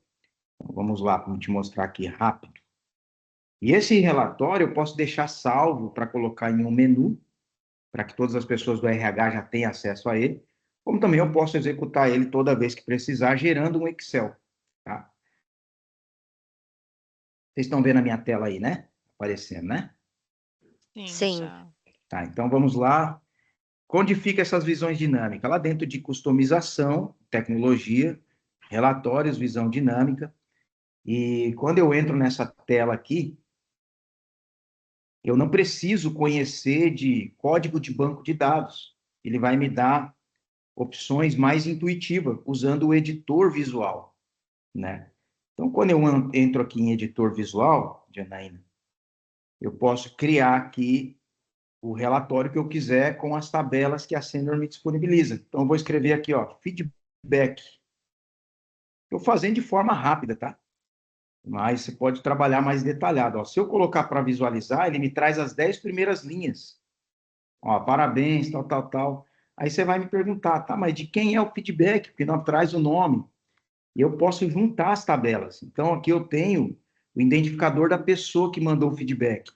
Então, vamos lá, vou te mostrar aqui rápido. E esse relatório eu posso deixar salvo para colocar em um menu, para que todas as pessoas do RH já tenham acesso a ele, como também eu posso executar ele toda vez que precisar, gerando um Excel, tá? Vocês estão vendo a minha tela aí, né? Aparecendo, né? Sim, Sim. já. Tá, então vamos lá. Onde fica essas visões dinâmicas? Lá dentro de customização, tecnologia, relatórios, visão dinâmica. E quando eu entro nessa tela aqui, eu não preciso conhecer de código de banco de dados. Ele vai me dar opções mais intuitivas, usando o editor visual, né? Então, quando eu entro aqui em editor visual, Janaína, eu posso criar aqui o relatório que eu quiser com as tabelas que a Senior me disponibiliza. Então, eu vou escrever aqui, ó, feedback. Estou fazendo de forma rápida, tá? Mas você pode trabalhar mais detalhado. Ó, se eu colocar para visualizar, ele me traz as 10 primeiras linhas. Ó, parabéns, tal, tal, tal. Aí você vai me perguntar, tá, mas de quem é o feedback? Porque não traz o nome. E eu posso juntar as tabelas. Então, aqui eu tenho o identificador da pessoa que mandou o feedback.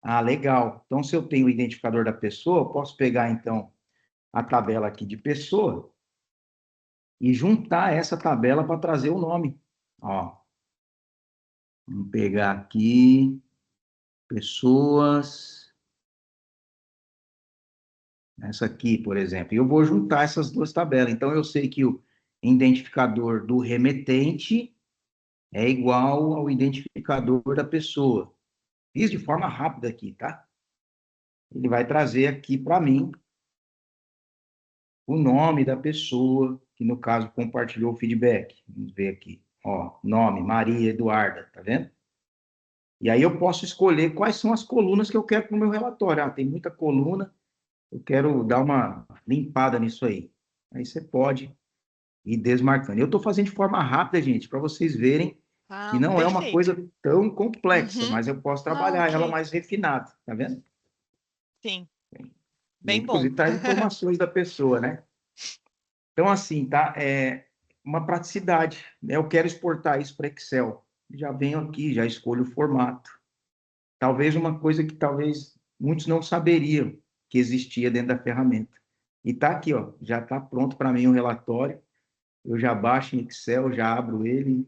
Ah, legal. Então, se eu tenho o identificador da pessoa, eu posso pegar, então, a tabela aqui de pessoa e juntar essa tabela para trazer o nome. Ó, vamos pegar aqui, pessoas, essa aqui, por exemplo. E eu vou juntar essas duas tabelas. Então, eu sei que o identificador do remetente é igual ao identificador da pessoa. Fiz de forma rápida aqui, tá? Ele vai trazer aqui para mim o nome da pessoa, que no caso compartilhou o feedback. Vamos ver aqui. Ó, nome, Maria Eduarda, tá vendo? E aí eu posso escolher quais são as colunas que eu quero para o meu relatório. Ah, tem muita coluna, eu quero dar uma limpada nisso aí. Aí você pode ir desmarcando. Eu estou fazendo de forma rápida, gente, para vocês verem que Ah, não é uma perfeito. coisa tão complexa, Uhum. mas eu posso Não, trabalhar ela ok. mais refinada, tá vendo? Sim, E aí, bem bom. inclusive, traz informações da pessoa, né? Então, assim, tá? É uma praticidade, né? Eu quero exportar isso para Excel. Já venho aqui, já escolho o formato. Talvez uma coisa que talvez muitos não saberiam que existia dentro da ferramenta. E tá aqui, ó, já está pronto para mim o relatório. Eu já baixo em Excel, já abro ele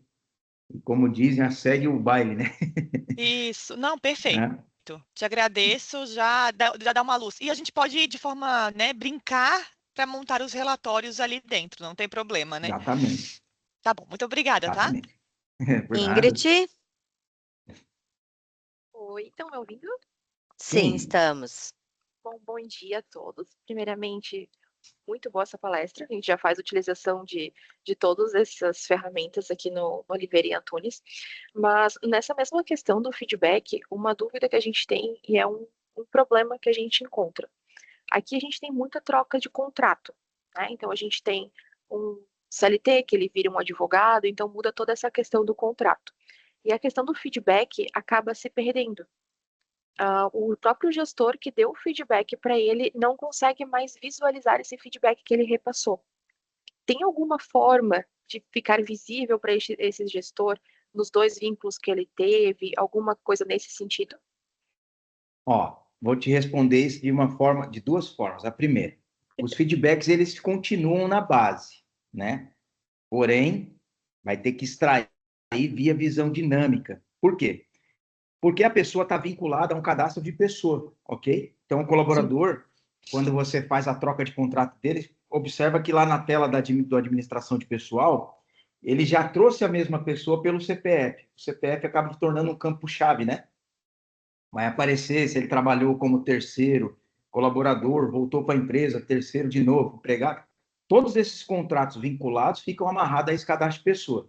e, como dizem, já segue o baile, né? Isso, não, perfeito. Né? Te agradeço, já dá uma luz. E a gente pode, de forma, né, brincar para montar os relatórios ali dentro, não tem problema, né? Exatamente, Tá bom, muito obrigada, tá? exatamente. Por nada. Ingrid? Oi, estão me ouvindo? Sim, Sim, estamos. Bom dia a todos. Primeiramente, muito boa essa palestra. A gente já faz utilização de todas essas ferramentas aqui no Oliveira e Antunes. Mas nessa mesma questão do feedback, uma dúvida que a gente tem e é um problema que a gente encontra. Aqui a gente tem muita troca de contrato, né? Então a gente tem um CLT que ele vira um advogado, então muda toda essa questão do contrato. E a questão do feedback acaba se perdendo. O próprio gestor que deu o feedback para ele não consegue mais visualizar esse feedback que ele repassou. Tem alguma forma de ficar visível para esse gestor nos dois vínculos que ele teve, alguma coisa nesse sentido? ó, vou te responder isso de uma forma, de duas formas. A primeira, os feedbacks eles continuam na base, né? Porém, vai ter que extrair via visão dinâmica. Por quê? Porque a pessoa está vinculada a um cadastro de pessoa, ok? Então, o colaborador, quando você faz a troca de contrato dele, observa que lá na tela do administração de pessoal, ele já trouxe a mesma pessoa pelo CPF. O CPF acaba se tornando um campo-chave, né? Vai aparecer se ele trabalhou como terceiro, colaborador, voltou para a empresa, terceiro de novo, empregado. Todos esses contratos vinculados ficam amarrados a esse cadastro de pessoa.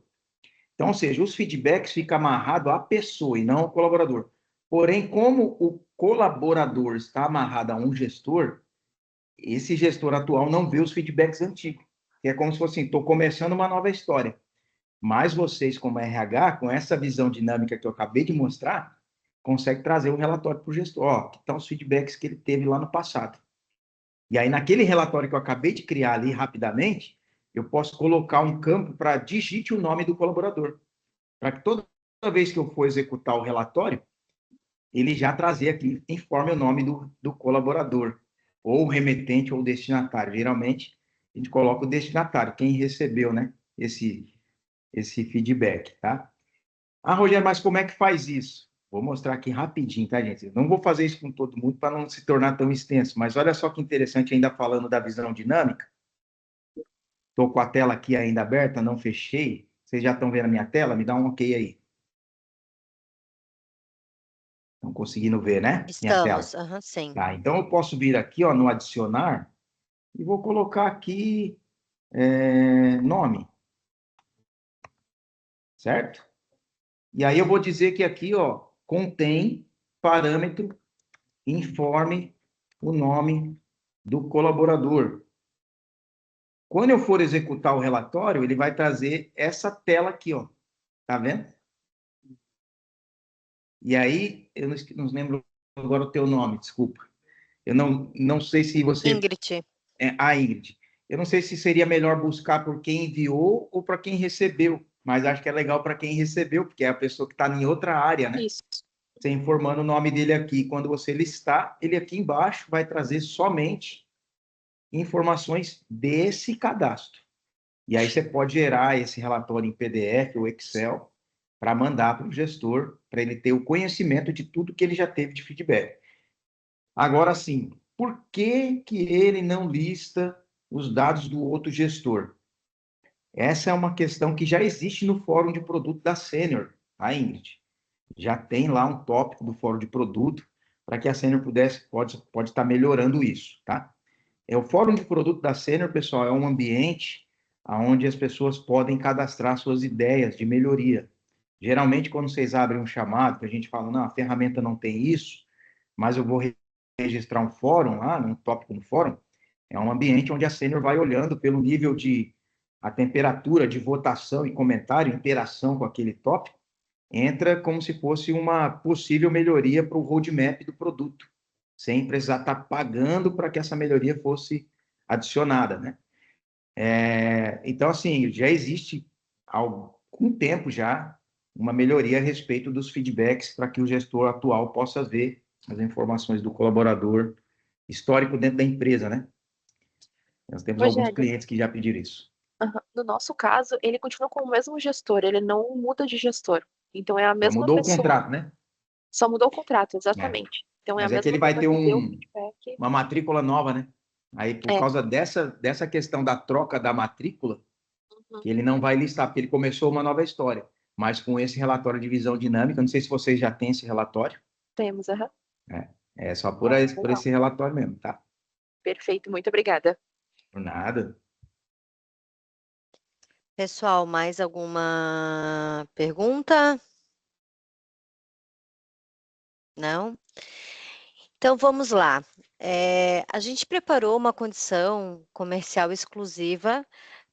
Então, ou seja, os feedbacks ficam amarrados à pessoa e não ao colaborador. Porém, como o colaborador está amarrado a um gestor, esse gestor atual não vê os feedbacks antigos. É como se fosse assim, estou começando uma nova história. Mas vocês, como RH, com essa visão dinâmica que eu acabei de mostrar, conseguem trazer um relatório para o gestor. Ó, que estão os feedbacks que ele teve lá no passado. E aí, naquele relatório que eu acabei de criar ali rapidamente, eu posso colocar um campo para digite o nome do colaborador. Para que toda vez que eu for executar o relatório, ele já trazer aqui, informe o nome do colaborador, ou remetente ou destinatário. Geralmente, a gente coloca o destinatário, quem recebeu, né, esse feedback, tá? Ah, Rogério, mas como é que faz isso? Vou mostrar aqui rapidinho, tá, gente? Eu não vou fazer isso com todo mundo para não se tornar tão extenso, mas olha só que interessante, ainda falando da visão dinâmica. Estou com a tela aqui ainda aberta, não fechei. Vocês já estão vendo a minha tela? Me dá um ok aí. Estão conseguindo ver, né? Minha tela. Estamos, sim. Tá, então eu posso vir aqui, ó, no adicionar e vou colocar aqui nome, certo? E aí eu vou dizer que aqui, ó, contém parâmetro, informe o nome do colaborador. Quando eu for executar o relatório, ele vai trazer essa tela aqui, ó. Tá vendo? E aí, eu não lembro agora o teu nome, desculpa. Eu não sei se você... Ingrid. A Ingrid. Eu não sei se seria melhor buscar por quem enviou ou para quem recebeu, mas acho que é legal para quem recebeu, porque é a pessoa que está em outra área, né? Isso. Você informando o nome dele aqui. Quando você listar, ele aqui embaixo vai trazer somente informações desse cadastro. E aí você pode gerar esse relatório em PDF ou Excel para mandar para o gestor, para ele ter o conhecimento de tudo que ele já teve de feedback. Agora sim, por que ele não lista os dados do outro gestor? Essa é uma questão que já existe no fórum de produto da Sênior, tá, Ingrid? Já tem lá um tópico do fórum de produto para que a Sênior pode estar melhorando isso, tá? O fórum de produto da Sênior, pessoal, é um ambiente onde as pessoas podem cadastrar suas ideias de melhoria. Geralmente, quando vocês abrem um chamado, que a gente fala, não, a ferramenta não tem isso, mas eu vou registrar um fórum lá, um tópico no fórum, é um ambiente onde a Sênior vai olhando pelo nível de a temperatura de votação e comentário, interação com aquele tópico, entra como se fosse uma possível melhoria para o roadmap do produto, sem precisar estar pagando para que essa melhoria fosse adicionada, né? Então, assim, já existe há algum tempo já uma melhoria a respeito dos feedbacks para que o gestor atual possa ver as informações do colaborador histórico dentro da empresa, né? Nós temos alguns Rogério, clientes que já pediram isso. no nosso caso, ele continua com o mesmo gestor, ele não muda de gestor. Então é a Só mesma mudou o pessoa. contrato, né? Só mudou o contrato, É. exatamente. Então é a Mas é que ele mesma vai pessoa ter que deu o feedback. uma matrícula nova, né? Aí, por causa dessa questão da troca da matrícula, que ele não vai listar, porque ele começou uma nova história. Mas com esse relatório de visão dinâmica, não sei se vocês já têm esse relatório. Temos, aham. É só por esse relatório mesmo, tá? Perfeito, muito obrigada. Por nada. Pessoal, mais alguma pergunta? Não? Então vamos lá. A gente preparou uma condição comercial exclusiva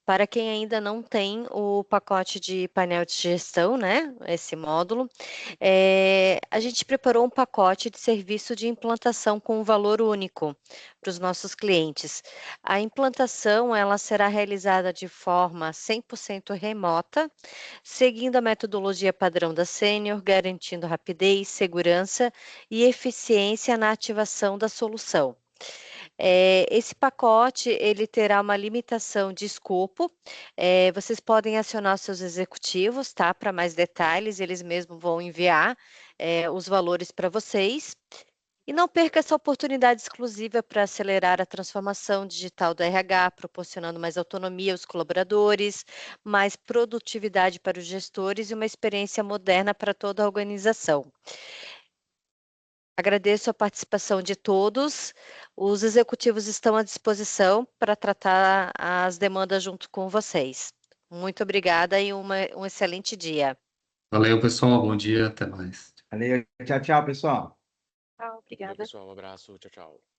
para quem ainda não tem o pacote de painel de gestão, né? Esse módulo. A gente preparou um pacote de serviço de implantação com um valor único para os nossos clientes. A implantação ela será realizada de forma 100% remota, seguindo a metodologia padrão da Sênior, garantindo rapidez, segurança e eficiência na ativação da solução. Esse pacote ele terá uma limitação de escopo. Vocês podem acionar seus executivos, tá? Para mais detalhes, eles mesmos vão enviar os valores para vocês. E não perca essa oportunidade exclusiva para acelerar a transformação digital do RH, proporcionando mais autonomia aos colaboradores, mais produtividade para os gestores e uma experiência moderna para toda a organização. Agradeço a participação de todos. Os executivos estão à disposição para tratar as demandas junto com vocês. Muito obrigada e um excelente dia. Valeu, pessoal. Bom dia. Até mais. Valeu. Tchau, tchau, pessoal. Tchau, obrigada. Valeu, pessoal. Um abraço. Tchau, tchau.